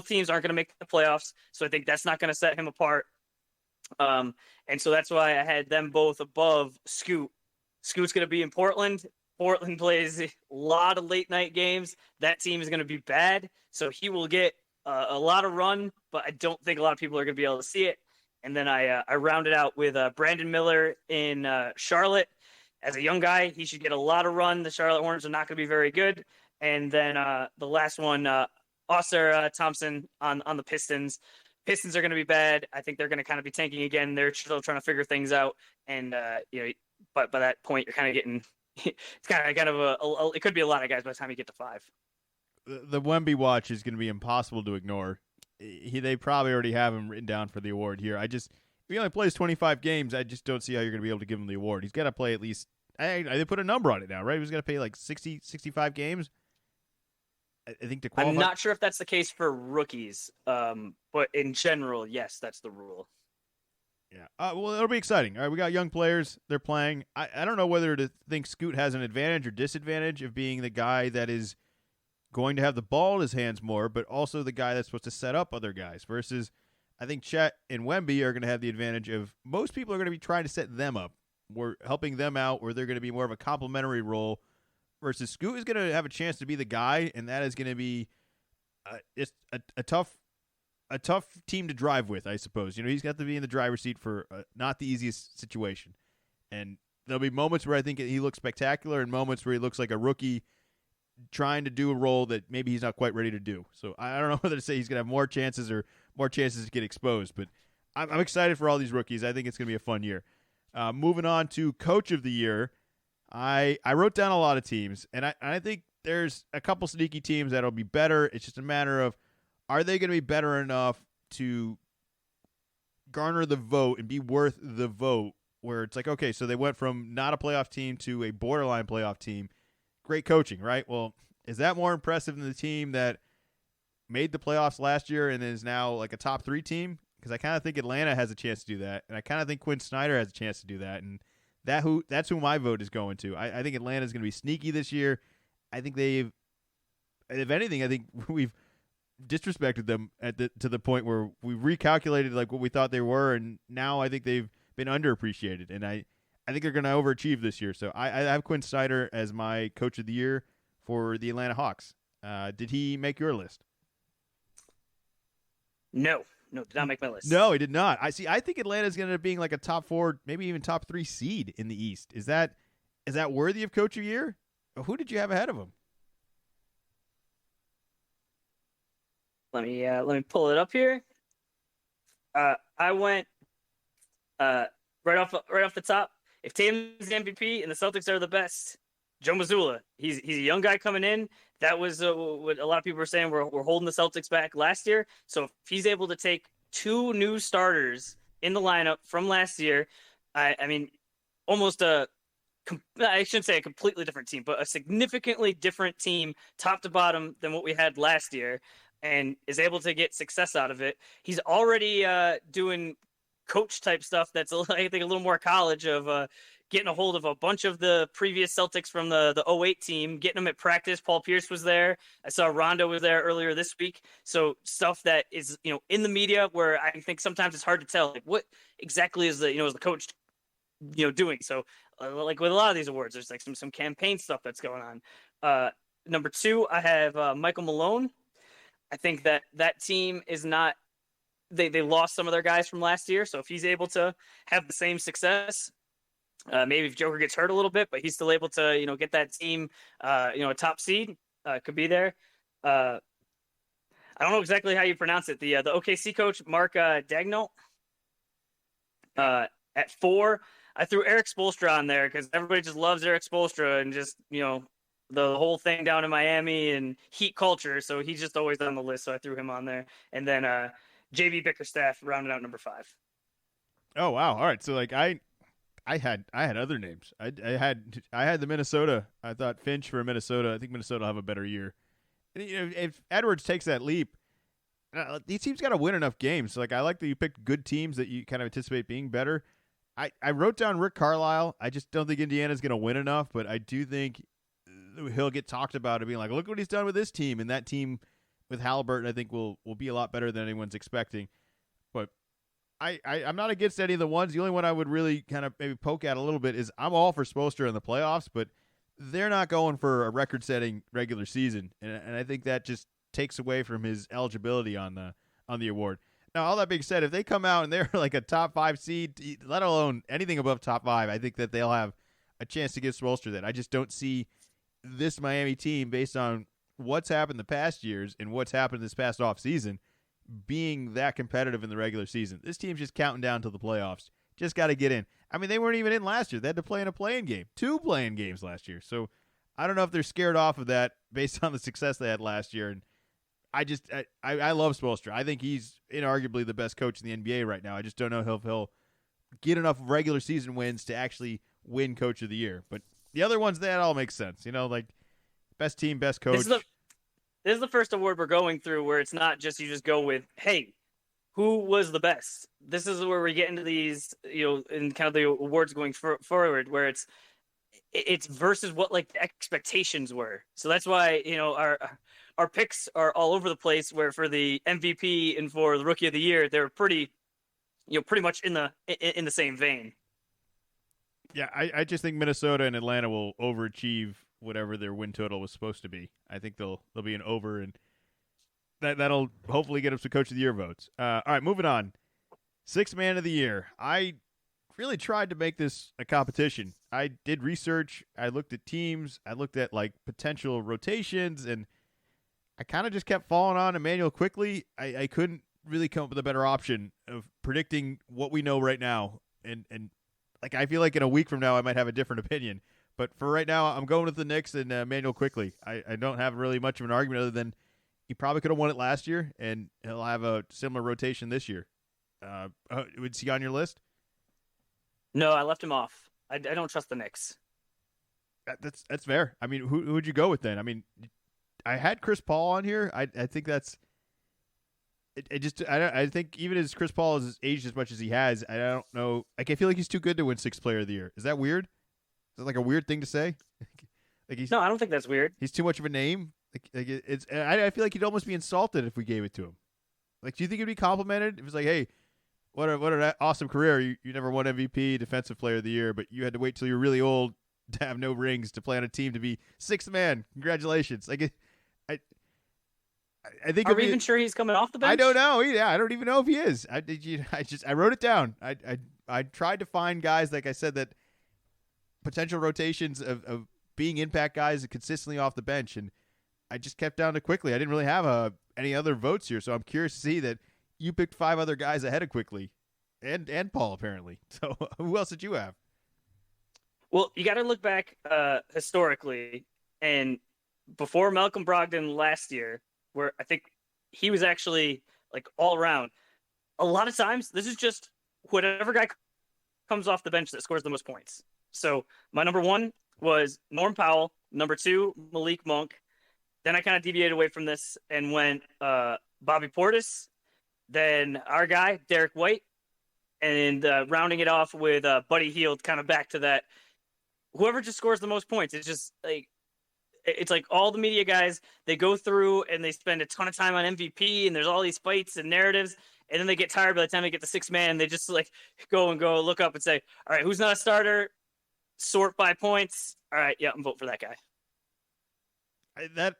teams aren't going to make the playoffs, so I think that's not going to set him apart. And so that's why I had them both above Scoot. Scoot's going to be in Portland. Portland plays a lot of late night games. That team is going to be bad, so he will get a lot of run, but I don't think a lot of people are going to be able to see it. And then I rounded out with Brandon Miller in Charlotte. As a young guy, he should get a lot of run. The Charlotte Hornets are not going to be very good. And then the last one, Oscar Thompson on the Pistons. Pistons are going to be bad. I think they're going to kind of be tanking again. They're still trying to figure things out. And, but by that point, you're kind of getting it's kind of it could be a lot of guys by the time you get to 5. The Wemby watch is going to be impossible to ignore. They probably already have him written down for the award here. If he only plays 25 games, I just don't see how you're going to be able to give him the award. He's got to play at least. They put a number on it now, right? He's got to play like 60, 65 games. I think to qualify. I'm not sure if that's the case for rookies, but in general, yes, that's the rule. Yeah. Well, it'll be exciting. All right, we got young players. They're playing. I don't know whether to think Scoot has an advantage or disadvantage of being the guy that is going to have the ball in his hands more, but also the guy that's supposed to set up other guys versus I think Chet and Wemby are going to have the advantage of most people are going to be trying to set them up. We're helping them out where they're going to be more of a complementary role versus Scoot is going to have a chance to be the guy, and that is going to be it's a tough team to drive with, I suppose. He's got to be in the driver's seat for not the easiest situation. And there'll be moments where I think he looks spectacular and moments where he looks like a rookie trying to do a role that maybe he's not quite ready to do. So I don't know whether to say he's going to have more chances or more chances to get exposed, but I'm excited for all these rookies. I think it's going to be a fun year. Moving on to Coach of the Year, I wrote down a lot of teams, and I think there's a couple sneaky teams that'll be better. It's just a matter of are they going to be better enough to garner the vote and be worth the vote where it's like, okay, so they went from not a playoff team to a borderline playoff team. Great coaching, right? Well, is that more impressive than the team that made the playoffs last year and is now like a top 3 team? Because I kind of think Atlanta has a chance to do that, and I kind of think Quinn Snyder has a chance to do that, and that's who my vote is going to. I think Atlanta is going to be sneaky this year. I think if anything, I think we've disrespected them to the point where we recalculated like what we thought they were, and now I think they've been underappreciated, and I think they're going to overachieve this year. So I have Quinn Snyder as my Coach of the Year for the Atlanta Hawks. Did he make your list? No, did not make my list. No, he did not. I think Atlanta is going to end up being like a top 4, maybe even top 3 seed in the East. Is that worthy of Coach of the Year? Who did you have ahead of him? Let me pull it up here. I went right off the top. If Tatum's the MVP and the Celtics are the best, Joe Mazzulla. He's a young guy coming in. That was what a lot of people were saying. We're holding the Celtics back last year. So if he's able to take 2 new starters in the lineup from last year, I mean, almost I shouldn't say a completely different team, but a significantly different team, top to bottom, than what we had last year, and is able to get success out of it. He's already doing coach type stuff that's I think a little more college of getting a hold of a bunch of the previous Celtics from the 08 team, getting them at practice. Paul Pierce was there. I saw Rondo was there earlier this week. So stuff that is, in the media where I think sometimes it's hard to tell like what exactly is the coach, doing. So like with a lot of these awards, there's like some campaign stuff that's going on. Number 2, I have Michael Malone. I think that team is not, they lost some of their guys from last year. So if he's able to have the same success, maybe if Joker gets hurt a little bit, but he's still able to, get that team, a top seed, could be there. I don't know exactly how you pronounce it. The OKC coach, Mark Daigneault. At 4, I threw Eric Spoelstra on there because everybody just loves Eric Spoelstra and just, the whole thing down in Miami and Heat culture. So he's just always on the list. So I threw him on there. And then JB Bickerstaff rounded out number 5. Oh, wow. All right. So like I had other names. I had the Minnesota. I thought Finch for Minnesota. I think Minnesota will have a better year. And, if Edwards takes that leap, these teams got to win enough games. Like I like that you picked good teams that you kind of anticipate being better. I wrote down Rick Carlisle. I just don't think Indiana's going to win enough, but I do think he'll get talked about and being like, look what he's done with this team. And that team with Halliburton, I think will be a lot better than anyone's expecting. But I'm not against any of the ones. The only one I would really kind of maybe poke at a little bit is I'm all for Spoelstra in the playoffs, but they're not going for a record-setting regular season, and I think that just takes away from his eligibility on the award. Now, all that being said, if they come out and they're like a top 5 seed, let alone anything above top 5, I think that they'll have a chance to give Spoelstra that. I just don't see this Miami team, based on what's happened the past years and what's happened this past offseason, being that competitive in the regular season. This team's just counting down to the playoffs. just got to get in. I mean, they weren't even in last year. They had to play in a playing game, 2 playing games last year. So I don't know if they're scared off of that based on the success they had last year. And I love Spoelstra. I think he's inarguably the best coach in the NBA right now. I just don't know if he'll get enough regular season wins to actually win Coach of the Year. But the other ones, that all makes sense. Like best team, best coach. This is the first award we're going through where it's not just you just go with, hey, who was the best? This is where we get into these, in kind of the awards going forward, where it's versus what like the expectations were. So that's why our picks are all over the place. Where for the MVP and for the Rookie of the Year, they're pretty much in the same vein. Yeah, I just think Minnesota and Atlanta will overachieve whatever their win total was supposed to be. I think they'll be an over, and that'll hopefully get us to Coach of the Year votes. All right, moving on. Sixth Man of the Year. I really tried to make this a competition. I did research. I looked at teams. I looked at like potential rotations, and I kind of just kept falling on Emmanuel Quickly. I couldn't really come up with a better option of predicting what we know right now, and like I feel like in a week from now I might have a different opinion. But for right now, I'm going with the Knicks and Emmanuel Quickly. I don't have really much of an argument other than he probably could have won it last year, and he'll have a similar rotation this year. Was he on your list? No, I left him off. I don't trust the Knicks. That's fair. I mean, who would you go with then? I mean, I had Chris Paul on here. I think that's I think even as Chris Paul has aged as much as he has, I don't know. Like I feel like he's too good to win Sixth Player of the Year. Is that weird? Is that like a weird thing to say? No, I don't think that's weird. He's too much of a name. I feel like he'd almost be insulted if we gave it to him. Like, do you think he'd be complimented if it's like, hey, what an awesome career. You never won MVP, Defensive Player of the Year, but you had to wait till you're really old to have no rings to play on a team to be sixth man. Congratulations. Like, I think. Are we even sure he's coming off the bench? I don't know. Yeah, I don't even know if he is. I wrote it down. I tried to find guys, like I said, that potential rotations of being impact guys consistently off the bench, and I just kept down to Quickly. I didn't really have any other votes here, so I'm curious to see that you picked 5 other guys ahead of Quickly, and Paul apparently. So who else did you have? Well, you got to look back historically, and before Malcolm Brogdon last year, where I think he was actually like all around. A lot of times, this is just whatever guy comes off the bench that scores the most points. So my number 1 was Norm Powell. Number 2, Malik Monk. Then I kind of deviated away from this and went Bobby Portis. Then our guy, Derek White. And rounding it off with Buddy Hield, kind of back to that. Whoever just scores the most points. It's just like, it's like all the media guys, they go through and they spend a ton of time on MVP, and there's all these fights and narratives, and then they get tired by the time they get to 6 man. They just like go, look up and say, all right, who's not a starter? Sort by points. All right, yeah, I'm voting for that guy.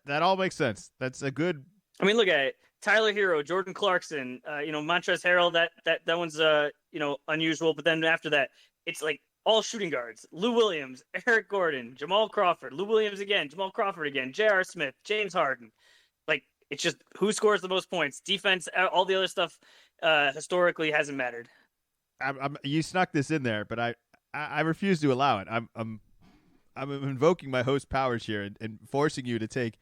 That all makes sense. That's a good. I mean, look at it. Tyler Hero, Jordan Clarkson, Montrezl Harrell. That one's unusual. But then after that, it's like all shooting guards: Lou Williams, Eric Gordon, Jamal Crawford, Lou Williams again, Jamal Crawford again, J.R. Smith, James Harden. Like, it's just who scores the most points. Defense, all the other stuff historically hasn't mattered. You snuck this in there, but I refuse to allow it. I'm invoking my host powers here and forcing you to take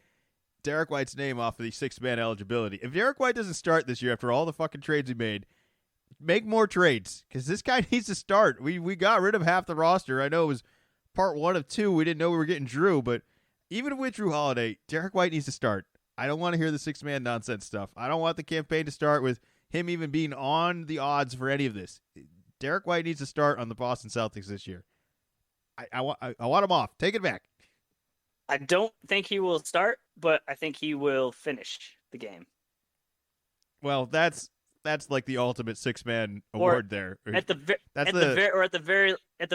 Derek White's name off of the 6-man eligibility. If Derek White doesn't start this year after all the fucking trades he made, make more trades, because this guy needs to start. We got rid of half the roster. I know it was part 1 of 2. We didn't know we were getting Drew, but even with Drew Holiday, Derek White needs to start. I don't want to hear the 6-man nonsense stuff. I don't want the campaign to start with him even being on the odds for any of this. Derek White needs to start on the Boston Celtics this year. I want him off. Take it back. I don't think he will start, but I think he will finish the game. Well, that's like the ultimate 6-man award there. At the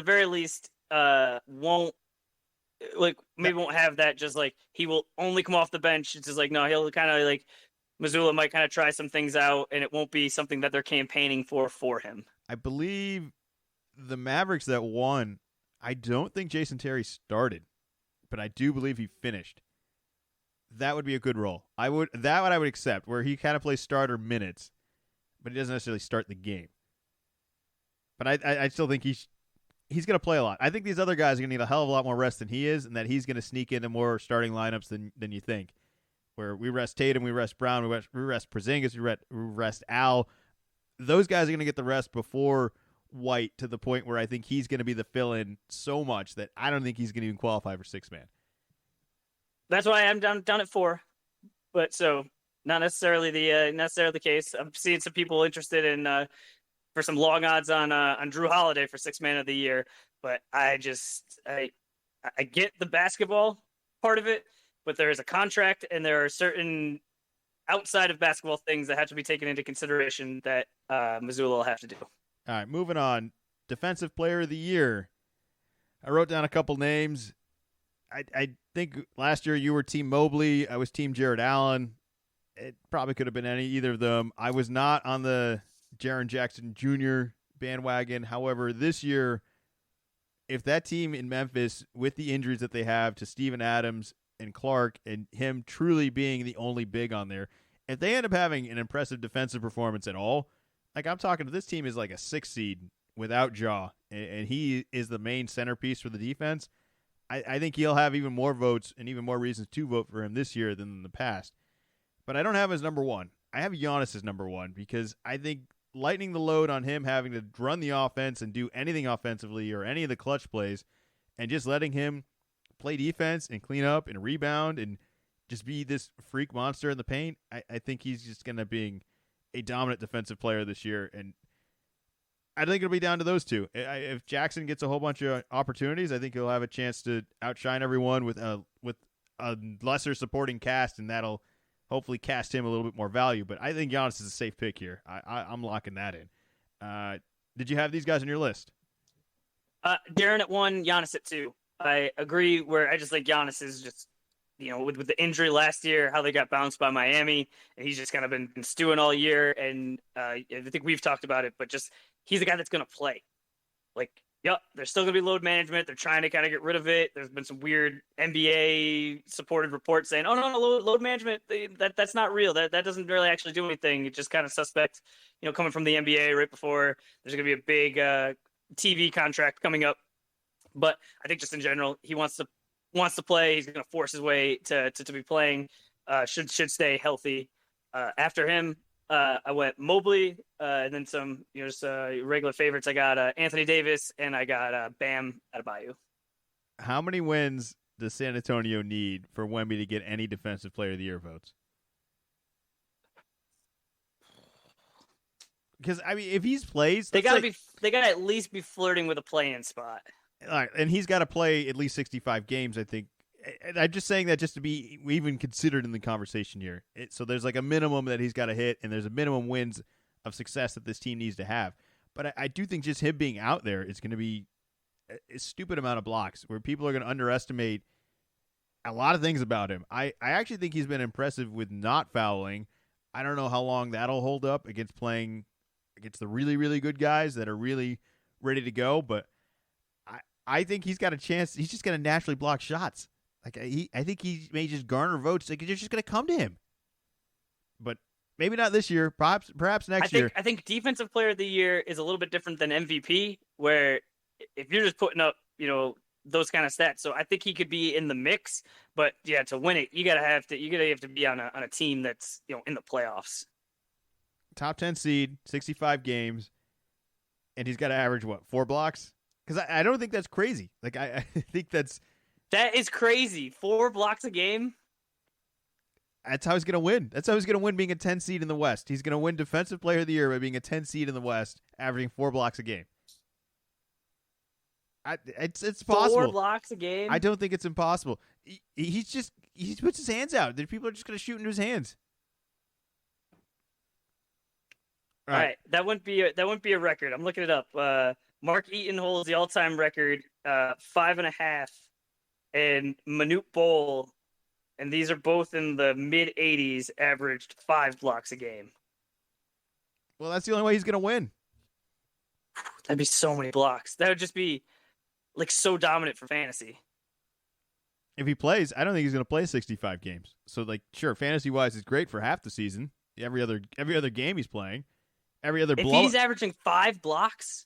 very least, won't have that. Just like he will only come off the bench. It's just like, no, he'll kind of like Missoula might kind of try some things out, and it won't be something that they're campaigning for him. I believe the Mavericks that won, I don't think Jason Terry started, but I do believe he finished. That would be a good role. I would accept, where he kind of plays starter minutes, but he doesn't necessarily start the game. But I still think he's going to play a lot. I think these other guys are going to need a hell of a lot more rest than he is, and that he's going to sneak into more starting lineups than you think. Where we rest Tatum, we rest Brown, we rest Porzingis, we rest Al. Those guys are going to get the rest before White, to the point where I think he's going to be the fill-in so much that I don't think he's going to even qualify for six-man. That's why I'm down at 4. But so not necessarily the case. I'm seeing some people interested in for some long odds on Drew Holiday for six-man of the year. But I get the basketball part of it, but there is a contract and there are certain outside of basketball things that have to be taken into consideration that Missoula will have to do. All right, moving on. Defensive Player of the Year. I wrote down a couple names. I think last year you were Team Mobley. I was Team Jared Allen. It probably could have been either of them. I was not on the Jaren Jackson Jr. bandwagon. However, this year, if that team in Memphis, with the injuries that they have to Steven Adams and Clark, and him truly being the only big on there, if they end up having an impressive defensive performance at all, like I'm talking to, this team is like a 6 seed without Jaw, and he is the main centerpiece for the defense. I think he'll have even more votes and even more reasons to vote for him this year than in the past. But I don't have him as number 1. I have Giannis as number 1 because I think lightening the load on him having to run the offense and do anything offensively or any of the clutch plays, and just letting him play defense and clean up and rebound and just be this freak monster in the paint, I think he's just going to be a dominant defensive player this year. And I think it'll be down to those two. If Jackson gets a whole bunch of opportunities, I think he'll have a chance to outshine everyone with a lesser supporting cast, and that'll hopefully cast him a little bit more value. But I think Giannis is a safe pick here. I'm locking that in. Did you have these guys on your list? Darren at 1, Giannis at 2. I agree where I just think Giannis is just, with the injury last year, how they got bounced by Miami, and he's just kind of been stewing all year. And I think we've talked about it, but just he's the guy that's going to play. Like, yep, there's still going to be load management. They're trying to kind of get rid of it. There's been some weird NBA-supported reports saying, oh, no, load management, that's not real. That doesn't really actually do anything. It's just kind of suspect, coming from the NBA right before there's going to be a big TV contract coming up. But I think just in general, he wants to play. He's going to force his way to be playing. Should stay healthy. After him, I went Mobley, and then some just regular favorites. I got Anthony Davis, and I got Bam Adebayo. How many wins does San Antonio need for Wemby to get any Defensive Player of the Year votes? Because if he's plays, they got to at least be flirting with a play-in spot. All right, and he's got to play at least 65 games, I think. I'm just saying that just to be even considered in the conversation here. So there's like a minimum that he's got to hit, and there's a minimum wins of success that this team needs to have. But I do think just him being out there is going to be a stupid amount of blocks where people are going to underestimate a lot of things about him. I actually think he's been impressive with not fouling. I don't know how long that'll hold up against playing against the really, really good guys that are really ready to go, but I think he's got a chance. He's just going to naturally block shots. Like I think he may just garner votes. Like they're just going to come to him. But maybe not this year. Perhaps next year. I think Defensive Player of the Year is a little bit different than MVP, where if you're just putting up, those kind of stats. So I think he could be in the mix. But yeah, to win it, you gotta have to be on a team that's in the playoffs. Top 10 seed, 65 games, and he's got to average 4 blocks? Because I don't think that's crazy. Like I think that is crazy. 4 blocks a game. That's how he's going to win. That's how he's going to win being a 10 seed in the West. He's going to win Defensive Player of the Year by being a 10 seed in the West, averaging 4 blocks a game. It's possible. 4 blocks a game? I don't think it's impossible. He puts his hands out. People are just going to shoot into his hands. All right. That wouldn't be a record. I'm looking it up. Mark Eaton holds the all-time record, 5.5, and Manute Bol, and these are both in the mid-80s, averaged 5 blocks a game. Well, that's the only way he's going to win. That'd be so many blocks. That would just be so dominant for fantasy. If he plays, I don't think he's going to play 65 games. So, sure, fantasy-wise, it's great for half the season. Every other game he's playing. Every other If he's averaging 5 blocks,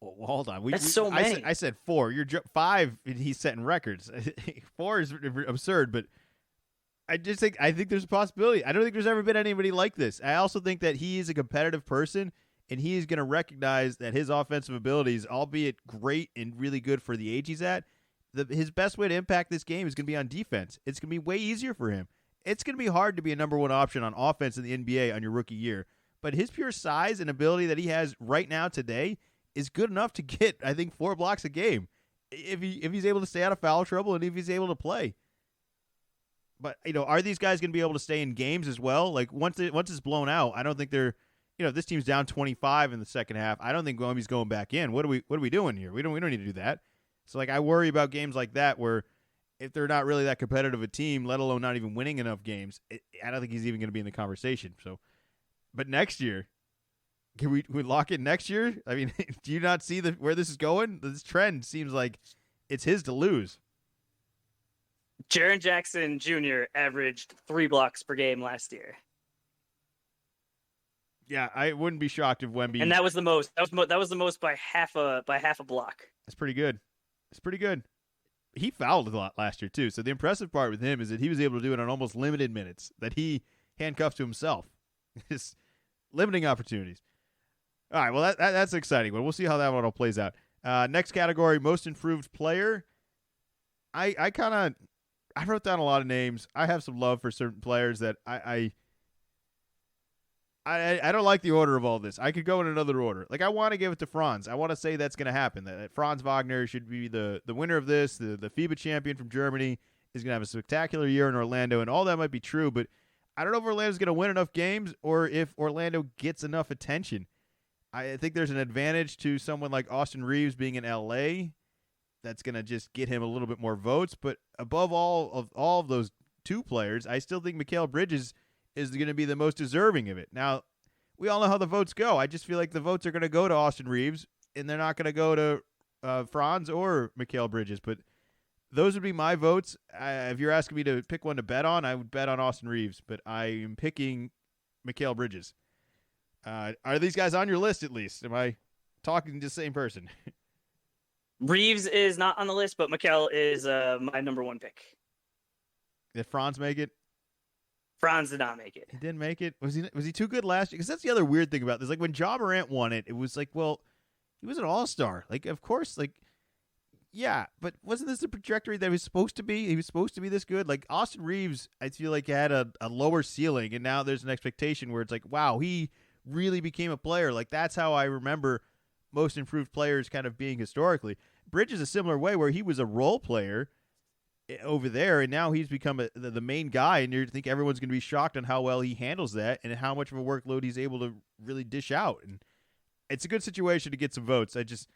Well, hold on. That's so many. I said 4. You're 5, and he's setting records. 4 is absurd, but I think there's a possibility. I don't think there's ever been anybody like this. I also think that he is a competitive person, and he is going to recognize that his offensive abilities, albeit great and really good for the age he's at, his best way to impact this game is going to be on defense. It's going to be way easier for him. It's going to be hard to be a number 1 option on offense in the NBA on your rookie year, but his pure size and ability that he has right now today is good enough to get, I think, 4 blocks a game if he's able to stay out of foul trouble and if he's able to play. But, are these guys going to be able to stay in games as well? Like, once it's blown out, I don't think they're, if this team's down 25 in the second half, I don't think Wemby's going back in. What are we doing here? We don't need to do that. So, like, I worry about games like that where if they're not really that competitive a team, let alone not even winning enough games, I don't think he's even going to be in the conversation. So, but next year, can we lock in next year? I mean, do you not see where this is going? This trend seems like it's his to lose. Jaren Jackson Jr. averaged 3 blocks per game last year. Yeah, I wouldn't be shocked if Wemby. And that was the most. That was the most by half a block. That's pretty good. It's pretty good. He fouled a lot last year too. So the impressive part with him is that he was able to do it on almost limited minutes that he handcuffed to himself. Just limiting opportunities. All right, well that's exciting. But we'll see how that one all plays out. Next category, most improved player. I wrote down a lot of names. I have some love for certain players that I don't like the order of all this. I could go in another order. Like, I want to give it to Franz. I want to say that's going to happen. That Franz Wagner should be the winner of this. The FIBA champion from Germany is going to have a spectacular year in Orlando, and all that might be true, but I don't know if Orlando's going to win enough games or if Orlando gets enough attention. I think there's an advantage to someone like Austin Reeves being in L.A. that's going to just get him a little bit more votes. But above all of those 2 players, I still think Mikal Bridges is going to be the most deserving of it. Now, we all know how the votes go. I just feel like the votes are going to go to Austin Reeves, and they're not going to go to Franz or Mikal Bridges. But those would be my votes. If you're asking me to pick one to bet on, I would bet on Austin Reeves, but I am picking Mikal Bridges. Are these guys on your list at least? Am I talking to the same person? Reeves is not on the list, but Mikal is my number 1 pick. Did Franz make it? Franz did not make it. He didn't make it? Was he too good last year? Because that's the other weird thing about this. Like, when Ja Morant won it, it was like, well, he was an all-star. Like, of course, like, yeah, but wasn't this the trajectory that he was supposed to be? He was supposed to be this good? Like, Austin Reeves, I feel like, had a lower ceiling, and now there's an expectation where it's like, wow, he really became a player. Like, that's how I remember most improved players kind of being historically. Bridges a similar way, where he was a role player over there, and now he's become the main guy, and you think everyone's going to be shocked on how well he handles that and how much of a workload he's able to really dish out. And it's a good situation to get some votes. It's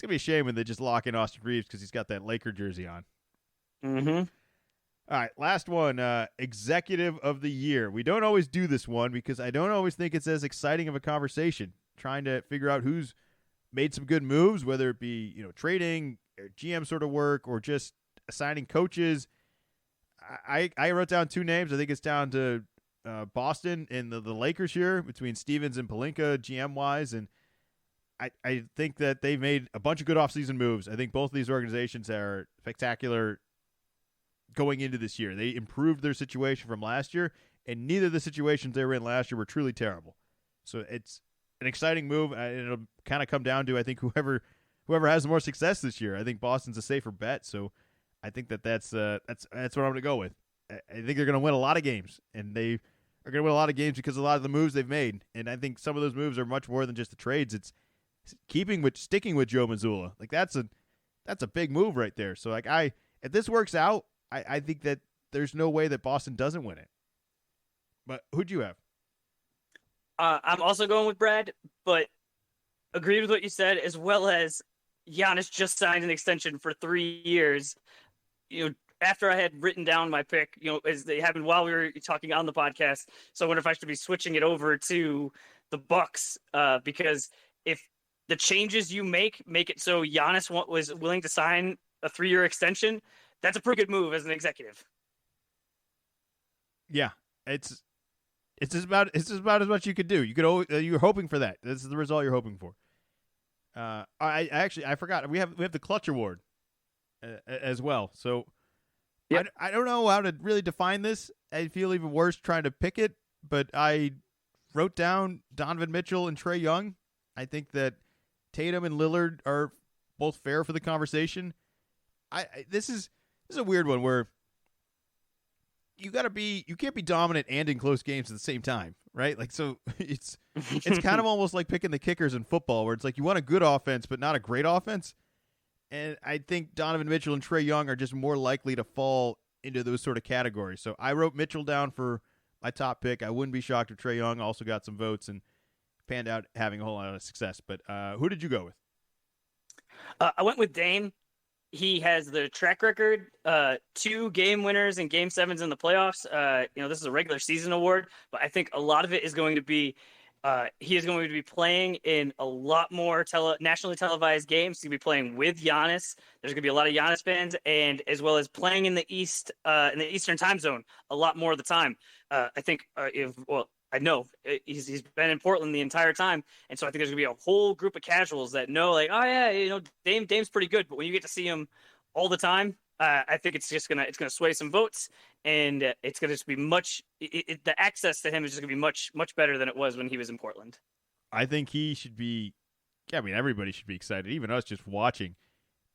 going to be a shame when they just lock in Austin Reeves because he's got that Laker jersey on. Mm-hmm. All right, last one, Executive of the Year. We don't always do this one because I don't always think it's as exciting of a conversation, trying to figure out who's made some good moves, whether it be trading, or GM sort of work, or just assigning coaches. I wrote down 2 names. I think it's down to Boston and the Lakers here between Stevens and Pelinka GM-wise, and I think that they've made a bunch of good offseason moves. I think both of these organizations are spectacular going into this year. They improved their situation from last year, and neither of the situations they were in last year were truly terrible. So it's an exciting move, and it'll kind of come down to, I think, whoever has the more success this year. I think Boston's a safer bet, so I think that's what I'm going to go with. I think they're going to win a lot of games, and they are going to win a lot of games because of a lot of the moves they've made. And I think some of those moves are much more than just the trades. It's sticking with Joe Mazzulla. Like, that's a big move right there. So, like, if this works out, I think that there's no way that Boston doesn't win it. But who'd you have? I'm also going with Brad, but agreed with what you said, as well as Giannis just signed an extension for 3 years. After I had written down my pick, as they happened while we were talking on the podcast. So I wonder if I should be switching it over to the Bucks, because if the changes you make it so Giannis was willing to sign a 3-year extension, that's a pretty good move as an executive. Yeah, it's just about as much you could do. You're hoping for that. This is the result you're hoping for. I forgot we have the Clutch Award as well. So Yep. I don't know how to really define this. I feel even worse trying to pick it, but I wrote down Donovan Mitchell and Trae Young. I think that Tatum and Lillard are both fair for the conversation. This is a weird one where you can't be dominant and in close games at the same time, right? Like, so it's kind of almost like picking the kickers in football, where it's like you want a good offense but not a great offense. And I think Donovan Mitchell and Trae Young are just more likely to fall into those sort of categories. So I wrote Mitchell down for my top pick. I wouldn't be shocked if Trae Young also got some votes and panned out having a whole lot of success. But who did you go with? I went with Dame. He has the track record, 2 game winners and game sevens in the playoffs. This is a regular season award, but I think a lot of it is going to be he is going to be playing in a lot more nationally televised games. He's going to be playing with Giannis. There's going to be a lot of Giannis fans, and as well as playing in the in the Eastern time zone a lot more of the time. I think I know he's been in Portland the entire time, and so I think there's gonna be a whole group of casuals that know, like, oh yeah, Dame's pretty good, but when you get to see him all the time, I think it's gonna sway some votes, and it's gonna just be the access to him is just gonna be much better than it was when he was in Portland. I think he should be. I mean, everybody should be excited, even us just watching.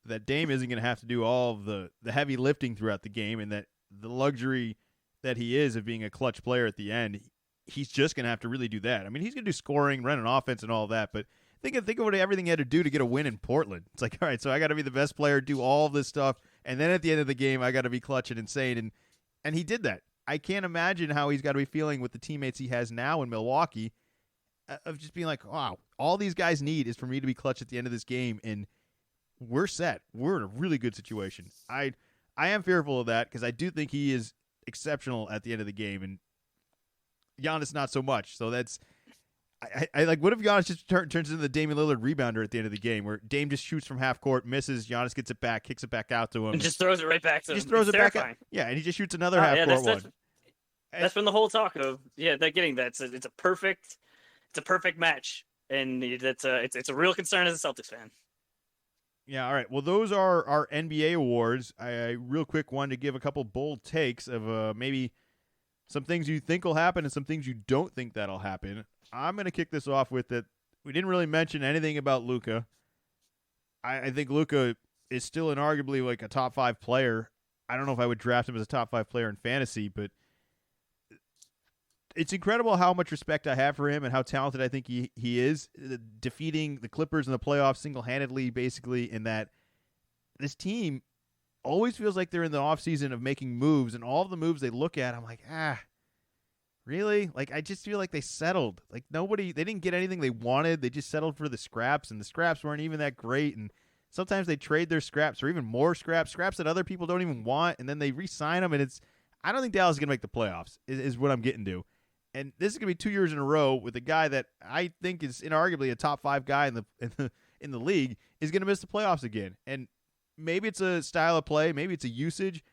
That Dame isn't going to have to do all of the heavy lifting throughout the game, and that the luxury that he is of being a clutch player at the end, he's just going to have to really do that. I mean, he's going to do scoring, run an offense, and all that, but think of what everything he had to do to get a win in Portland. It's like, all right, so I got to be the best player, do all of this stuff, and then at the end of the game, I got to be clutch and insane, and he did that. I can't imagine how he's got to be feeling with the teammates he has now in Milwaukee of just being like, wow, all these guys need is for me to be clutch at the end of this game, and we're set. We're in a really good situation. I am fearful of that because I do think he is exceptional at the end of the game, and Giannis not so much. So that's I like. What if Giannis just turns into the Damian Lillard rebounder at the end of the game, where Dame just shoots from half court, misses, Giannis gets it back, kicks it back out to him, And just throws it right back to him. Just throws It's it back terrifying. out. Yeah, and he just shoots another half court one. That's been the whole talk of they're getting that. It's a perfect match, and it's a real concern as a Celtics fan. Yeah, all right. Well, those are our NBA awards. I real quick wanted to give a couple bold takes of maybe some things you think will happen and some things you don't think that'll happen. I'm going to kick this off with that we didn't really mention anything about Luka. I think Luka is still inarguably like a top 5 player. I don't know if I would draft him as a top 5 player in fantasy, but it's incredible how much respect I have for him and how talented I think he is, defeating the Clippers in the playoffs single-handedly, basically, in that this team always feels like they're in the offseason of making moves, and all of the moves they look at, I'm like, really? Like, I just feel like they settled. Like, they didn't get anything they wanted. They just settled for the scraps, and the scraps weren't even that great, and sometimes they trade their scraps for even more scraps that other people don't even want, and then they re-sign them, and I don't think Dallas is going to make the playoffs, is what I'm getting to. And this is going to be 2 years in a row with a guy that I think is inarguably a top 5 guy in the league is going to miss the playoffs again. And maybe it's a style of play, maybe it's a usage,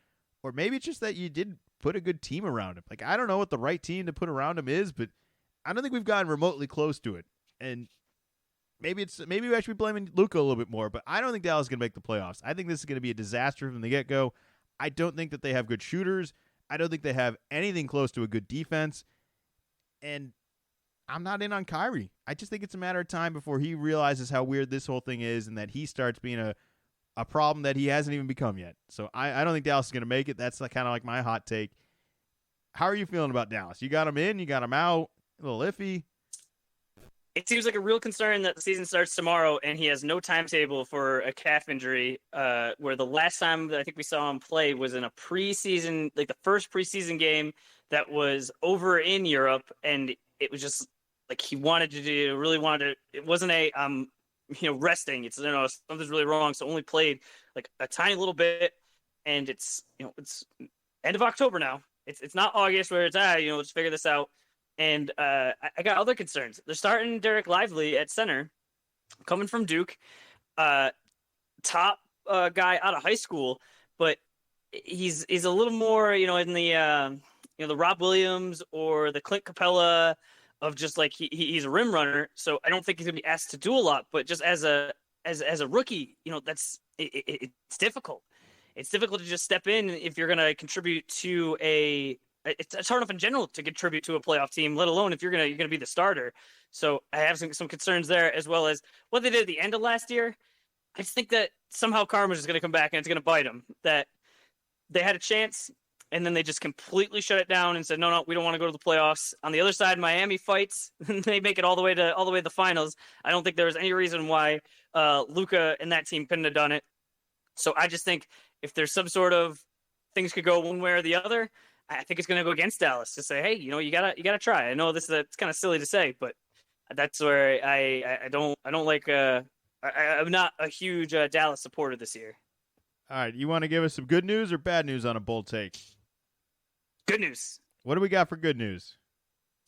or maybe it's just that you didn't put a good team around him. Like, I don't know what the right team to put around him is, but I don't think we've gotten remotely close to it. And maybe we actually be blaming Luka a little bit more, but I don't think Dallas is going to make the playoffs. I think this is going to be a disaster from the get-go. I don't think that they have good shooters. I don't think they have anything close to a good defense. And I'm not in on Kyrie. I just think it's a matter of time before he realizes how weird this whole thing is and that he starts being a problem that he hasn't even become yet. So I don't think Dallas is going to make it. That's kind of like my hot take. How are you feeling about Dallas? You got him in? You got him out? A little iffy? It seems like a real concern that the season starts tomorrow and he has no timetable for a calf injury, where the last time that I think we saw him play was in a preseason, like the first preseason game that was over in Europe, and it was just like he really wanted to. It wasn't resting. It's something's really wrong, so only played like a tiny little bit, and it's end of October now. It's not August where it's let's figure this out. And I got other concerns. They're starting Derek Lively at center, coming from Duke, top guy out of high school, but he's a little more in the the Rob Williams or the Clint Capella of just like he's a rim runner, so I don't think he's gonna be asked to do a lot. But just as a rookie, it's difficult. It's difficult to just step in if you're gonna contribute to a. It's hard enough in general to contribute to a playoff team, let alone if you're gonna be the starter. So I have some concerns there, as well as what they did at the end of last year. I just think that somehow karma is going to come back and it's going to bite them. That they had a chance, and then they just completely shut it down and said, no, we don't want to go to the playoffs. On the other side, Miami fights, and they make it all the way to the finals. I don't think there was any reason why Luka and that team couldn't have done it. So I just think if there's some sort of things could go one way or the other, I think it's going to go against Dallas to say, hey, you gotta try. I know it's kind of silly to say, but that's where I don't like. I'm not a huge Dallas supporter this year. All right, you want to give us some good news or bad news on a bold take? Good news. What do we got for good news?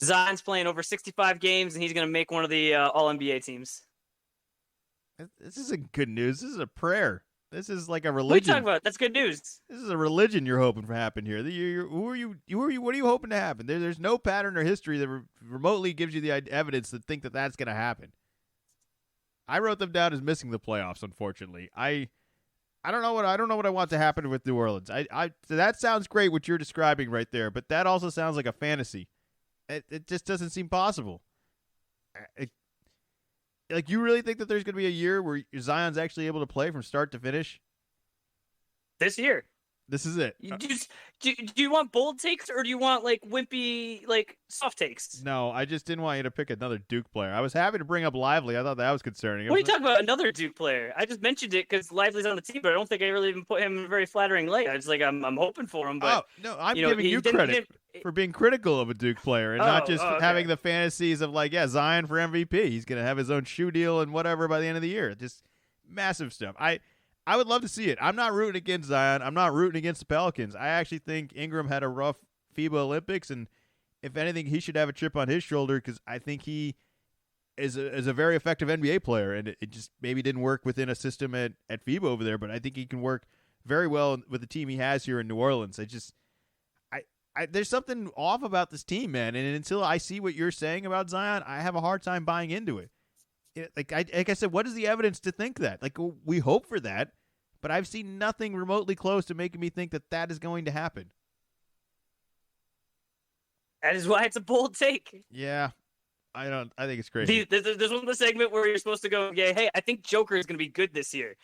Zion's playing over 65 games, and he's going to make one of the All-NBA teams. This isn't good news. This is a prayer. This is like a religion. What are you talking about? That's good news. This is a religion you're hoping for happen here. Who are you? What are you hoping to happen? There's no pattern or history that remotely gives you the evidence to think that that's going to happen. I wrote them down as missing the playoffs. Unfortunately, I don't know what I want to happen with New Orleans. So that sounds great what you're describing right there, but that also sounds like a fantasy. It just doesn't seem possible. Like, you really think that there's going to be a year where Zion's actually able to play from start to finish? This year. This is it. Do you want bold takes or do you want like wimpy, like soft takes? No, I just didn't want you to pick another Duke player. I was happy to bring up Lively. I thought that was concerning. What are you talking about? Another Duke player? I just mentioned it because Lively's on the team, but I don't think I really even put him in a very flattering light. I was like, I'm hoping for him, but no, I'm giving you credit for being critical of a Duke player and not just having the fantasies of like, Zion for MVP. He's gonna have his own shoe deal and whatever by the end of the year. Just massive stuff. I would love to see it. I'm not rooting against Zion. I'm not rooting against the Pelicans. I actually think Ingram had a rough FIBA Olympics, and if anything, he should have a chip on his shoulder because I think he is a very effective NBA player, and it just maybe didn't work within a system at FIBA over there, but I think he can work very well with the team he has here in New Orleans. There's something off about this team, man, and until I see what you're saying about Zion, I have a hard time buying into it. Like I said, what is the evidence to think that? Like, we hope for that, but I've seen nothing remotely close to making me think that is going to happen. That is why it's a bold take. Yeah, I think it's crazy. There's one of the segment where you're supposed to go, hey, I think Joker is going to be good this year.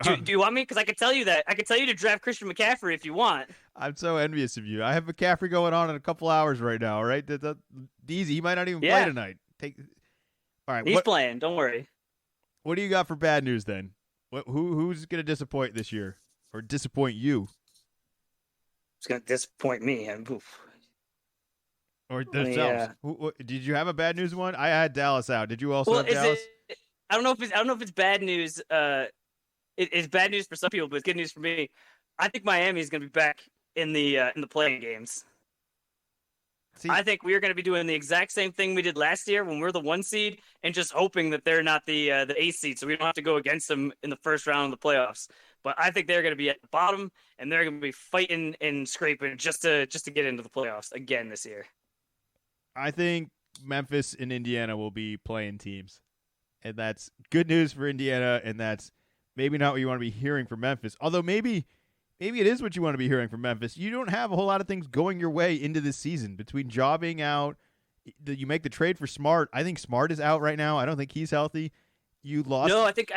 Do you want me? Because I could tell you that. I could tell you to draft Christian McCaffrey if you want. I'm so envious of you. I have McCaffrey going on in a couple hours right now, all right? Easy. He might not even play tonight. All right. He's playing. Don't worry. What do you got for bad news then? Who's going to disappoint this year or disappoint you? It's going to disappoint me. Or themselves. Did you have a bad news one? I had Dallas out. Did you also have Dallas? I don't know if it's bad news. It's bad news for some people, but it's good news for me. I think Miami is going to be back in the playing games. See, I think we're going to be doing the exact same thing we did last year when we're the 1 seed and just hoping that they're not the 8 seed, so we don't have to go against them in the first round of the playoffs. But I think they're going to be at the bottom, and they're going to be fighting and scraping just to get into the playoffs again this year. I think Memphis and Indiana will be playing teams, and that's good news for Indiana, and that's maybe not what you want to be hearing from Memphis. Although maybe it is what you want to be hearing from Memphis. You don't have a whole lot of things going your way into this season between Ja being out. You make the trade for Smart. I think Smart is out right now. I don't think he's healthy. You lost. No, I think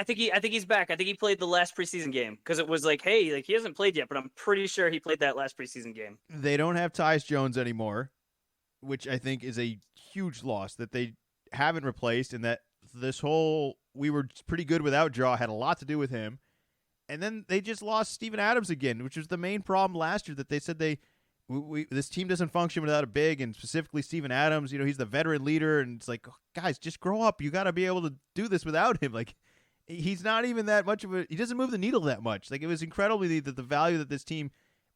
he's back. I think he played the last preseason game because it was like, hey, like he hasn't played yet, but I'm pretty sure he played that last preseason game. They don't have Tyus Jones anymore, which I think is a huge loss that they haven't replaced, and that this whole we were pretty good without Ja had a lot to do with him. And then they just lost Steven Adams again, which was the main problem last year, that they said this team doesn't function without a big, and specifically Steven Adams. He's the veteran leader, and it's like, guys, just grow up. You got to be able to do this without him. Like, he's not even that much of he doesn't move the needle that much. Like, it was incredibly the value that this team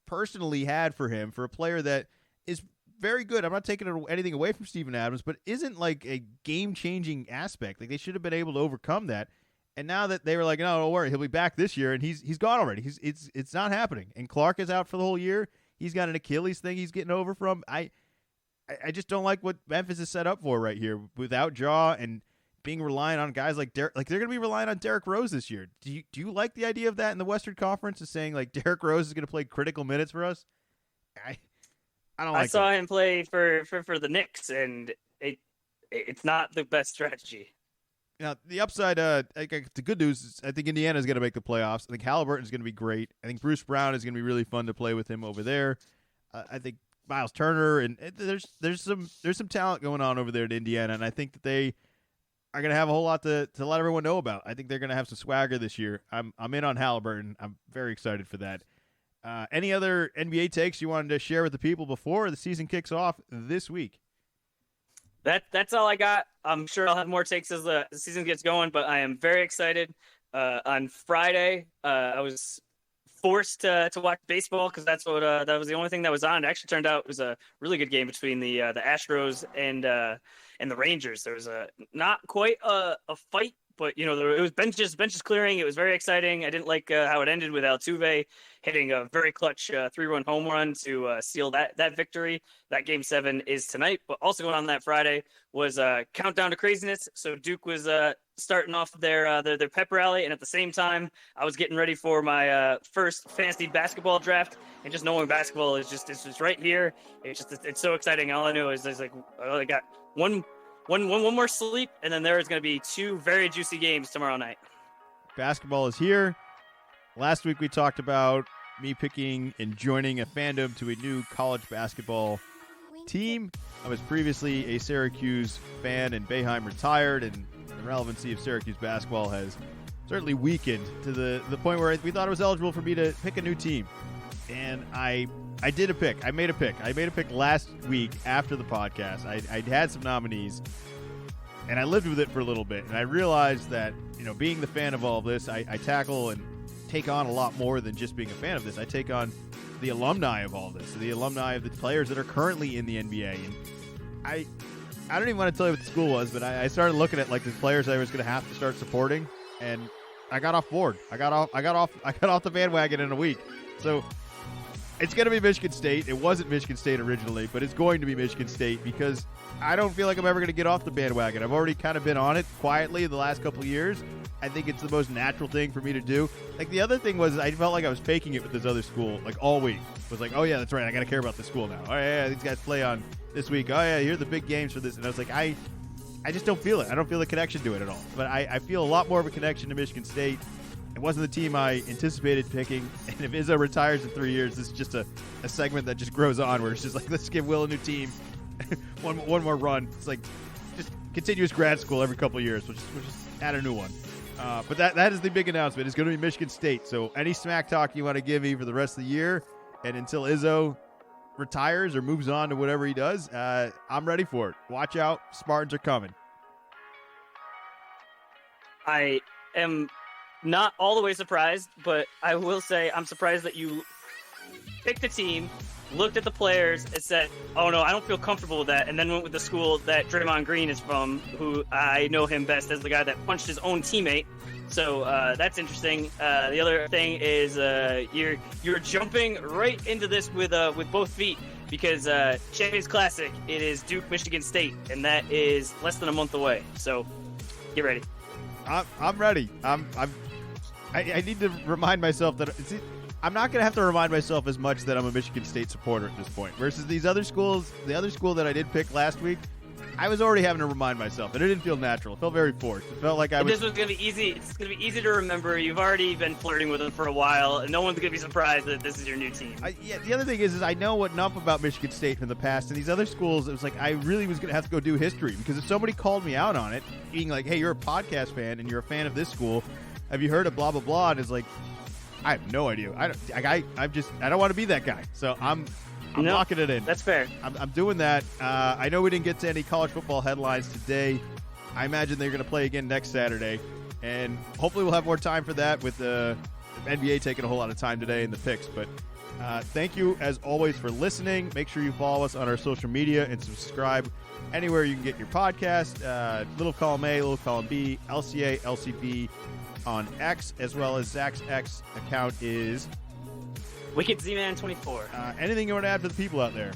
personally had for him, for a player that is very good. I'm not taking anything away from Steven Adams, but isn't like a game-changing aspect. Like, they should have been able to overcome that. And now that they were like, no, don't worry, he'll be back this year, and he's gone already. It's not happening. And Clark is out for the whole year. He's got an Achilles thing he's getting over from. I just don't like what Memphis is set up for right here without Jaw and being reliant on guys like Derek. Like, they're going to be relying on Derrick Rose this year. Do you like the idea of that in the Western Conference, of saying like Derrick Rose is going to play critical minutes for us? I don't like. I saw him play for the Knicks, and it's not the best strategy. Now, the upside, the good news is I think Indiana is going to make the playoffs. I think Halliburton is going to be great. I think Bruce Brown is going to be really fun to play with him over there. I think Miles Turner, and there's some talent going on over there in Indiana, and I think that they are going to have a whole lot to let everyone know about. I think they're going to have some swagger this year. I'm in on Halliburton. I'm very excited for that. Any other NBA takes you wanted to share with the people before the season kicks off this week? That's all I got. I'm sure I'll have more takes as the season gets going, but I am very excited. On Friday, I was forced to watch baseball because that was the only thing that was on. It actually turned out it was a really good game between the Astros and the Rangers. There was not quite a fight, but it was benches clearing. It was very exciting. I didn't like how it ended with Altuve hitting a very clutch 3-run home run to seal that victory. That Game 7 is tonight, but also going on that Friday was Countdown to Craziness. So Duke was starting off their pep rally, and at the same time, I was getting ready for my first fantasy basketball draft. And just knowing basketball is just right here. It's so exciting. All I knew is I got one more sleep, and then there is going to be 2 very juicy games tomorrow night. Basketball is here. Last week we talked about me picking and joining a fandom to a new college basketball team. I was previously a Syracuse fan, and Boeheim retired, and the relevancy of Syracuse basketball has certainly weakened to the point where we thought it was eligible for me to pick a new team. And I did a pick. I made a pick last week after the podcast. I had some nominees, and I lived with it for a little bit. And I realized that, being the fan of all of this, I tackle and take on a lot more than just being a fan of this. I take on the alumni of all this, the alumni of the players that are currently in the NBA. And I don't even want to tell you what the school was, but I started looking at like the players I was going to have to start supporting, and I got off board. I got off the bandwagon in a week. So it's going to be Michigan State. It wasn't Michigan State originally, but it's going to be Michigan State because I don't feel like I'm ever going to get off the bandwagon. I've already kind of been on it quietly the last couple of years. I think it's the most natural thing for me to do. Like, the other thing was I felt like I was faking it with this other school, like, all week. It was like, oh, yeah, that's right. I got to care about this school now. Oh, yeah, these guys play on this week. Oh, yeah, here are the big games for this. And I was like, I just don't feel it. I don't feel the connection to it at all. But I feel a lot more of a connection to Michigan State. It wasn't the team I anticipated picking. And if Izzo retires in 3 years, this is just a segment that just grows on where it's just like, let's give Will a new team. one more run. It's like just continuous grad school every couple of years. We'll just add a new one. But that is the big announcement. It's going to be Michigan State. So any smack talk you want to give me for the rest of the year and until Izzo retires or moves on to whatever he does, I'm ready for it. Watch out. Spartans are coming. I am not all the way surprised, but I will say I'm surprised that you picked a team, looked at the players, and said, oh, no, I don't feel comfortable with that, and then went with the school that Draymond Green is from, who I know him best as the guy that punched his own teammate. So that's interesting. The other thing is you're jumping right into this with both feet because Champions Classic, it is Duke, Michigan State, and that is less than a month away. So get ready. I'm ready. I need to remind myself that I'm not going to have to remind myself as much that I'm a Michigan State supporter at this point. Versus these other schools, the other school that I did pick last week, I was already having to remind myself, and it didn't feel natural. It felt very forced. It felt like This was going to be easy. It's going to be easy to remember. You've already been flirting with them for a while, and no one's going to be surprised that this is your new team. The other thing is I know enough about Michigan State from the past, and these other schools, it was like I really was going to have to go do history because if somebody called me out on it, being like, hey, you're a podcast fan, and you're a fan of this school, have you heard of blah, blah, blah, and it's like, I have no idea. I don't want to be that guy. So I'm locking it in. That's fair. I'm doing that. I know we didn't get to any college football headlines today. I imagine they're going to play again next Saturday. And hopefully we'll have more time for that with the NBA taking a whole lot of time today in the picks. But thank you, as always, for listening. Make sure you follow us on our social media and subscribe anywhere you can get your podcast. Little Column A, Little Column B, LCA, LCB on X, as well as Zach's X account is Wicked Z-Man 24. Anything you want to add for the people out there?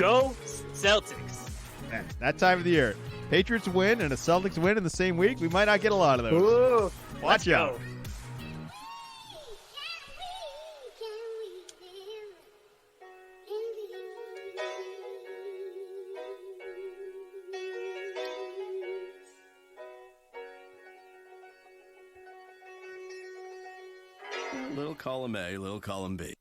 Go Celtics. Man, that time of the year. Patriots win and a Celtics win in the same week. We might not get a lot of those. Ooh, Watch out. Go. Little column A, little column B.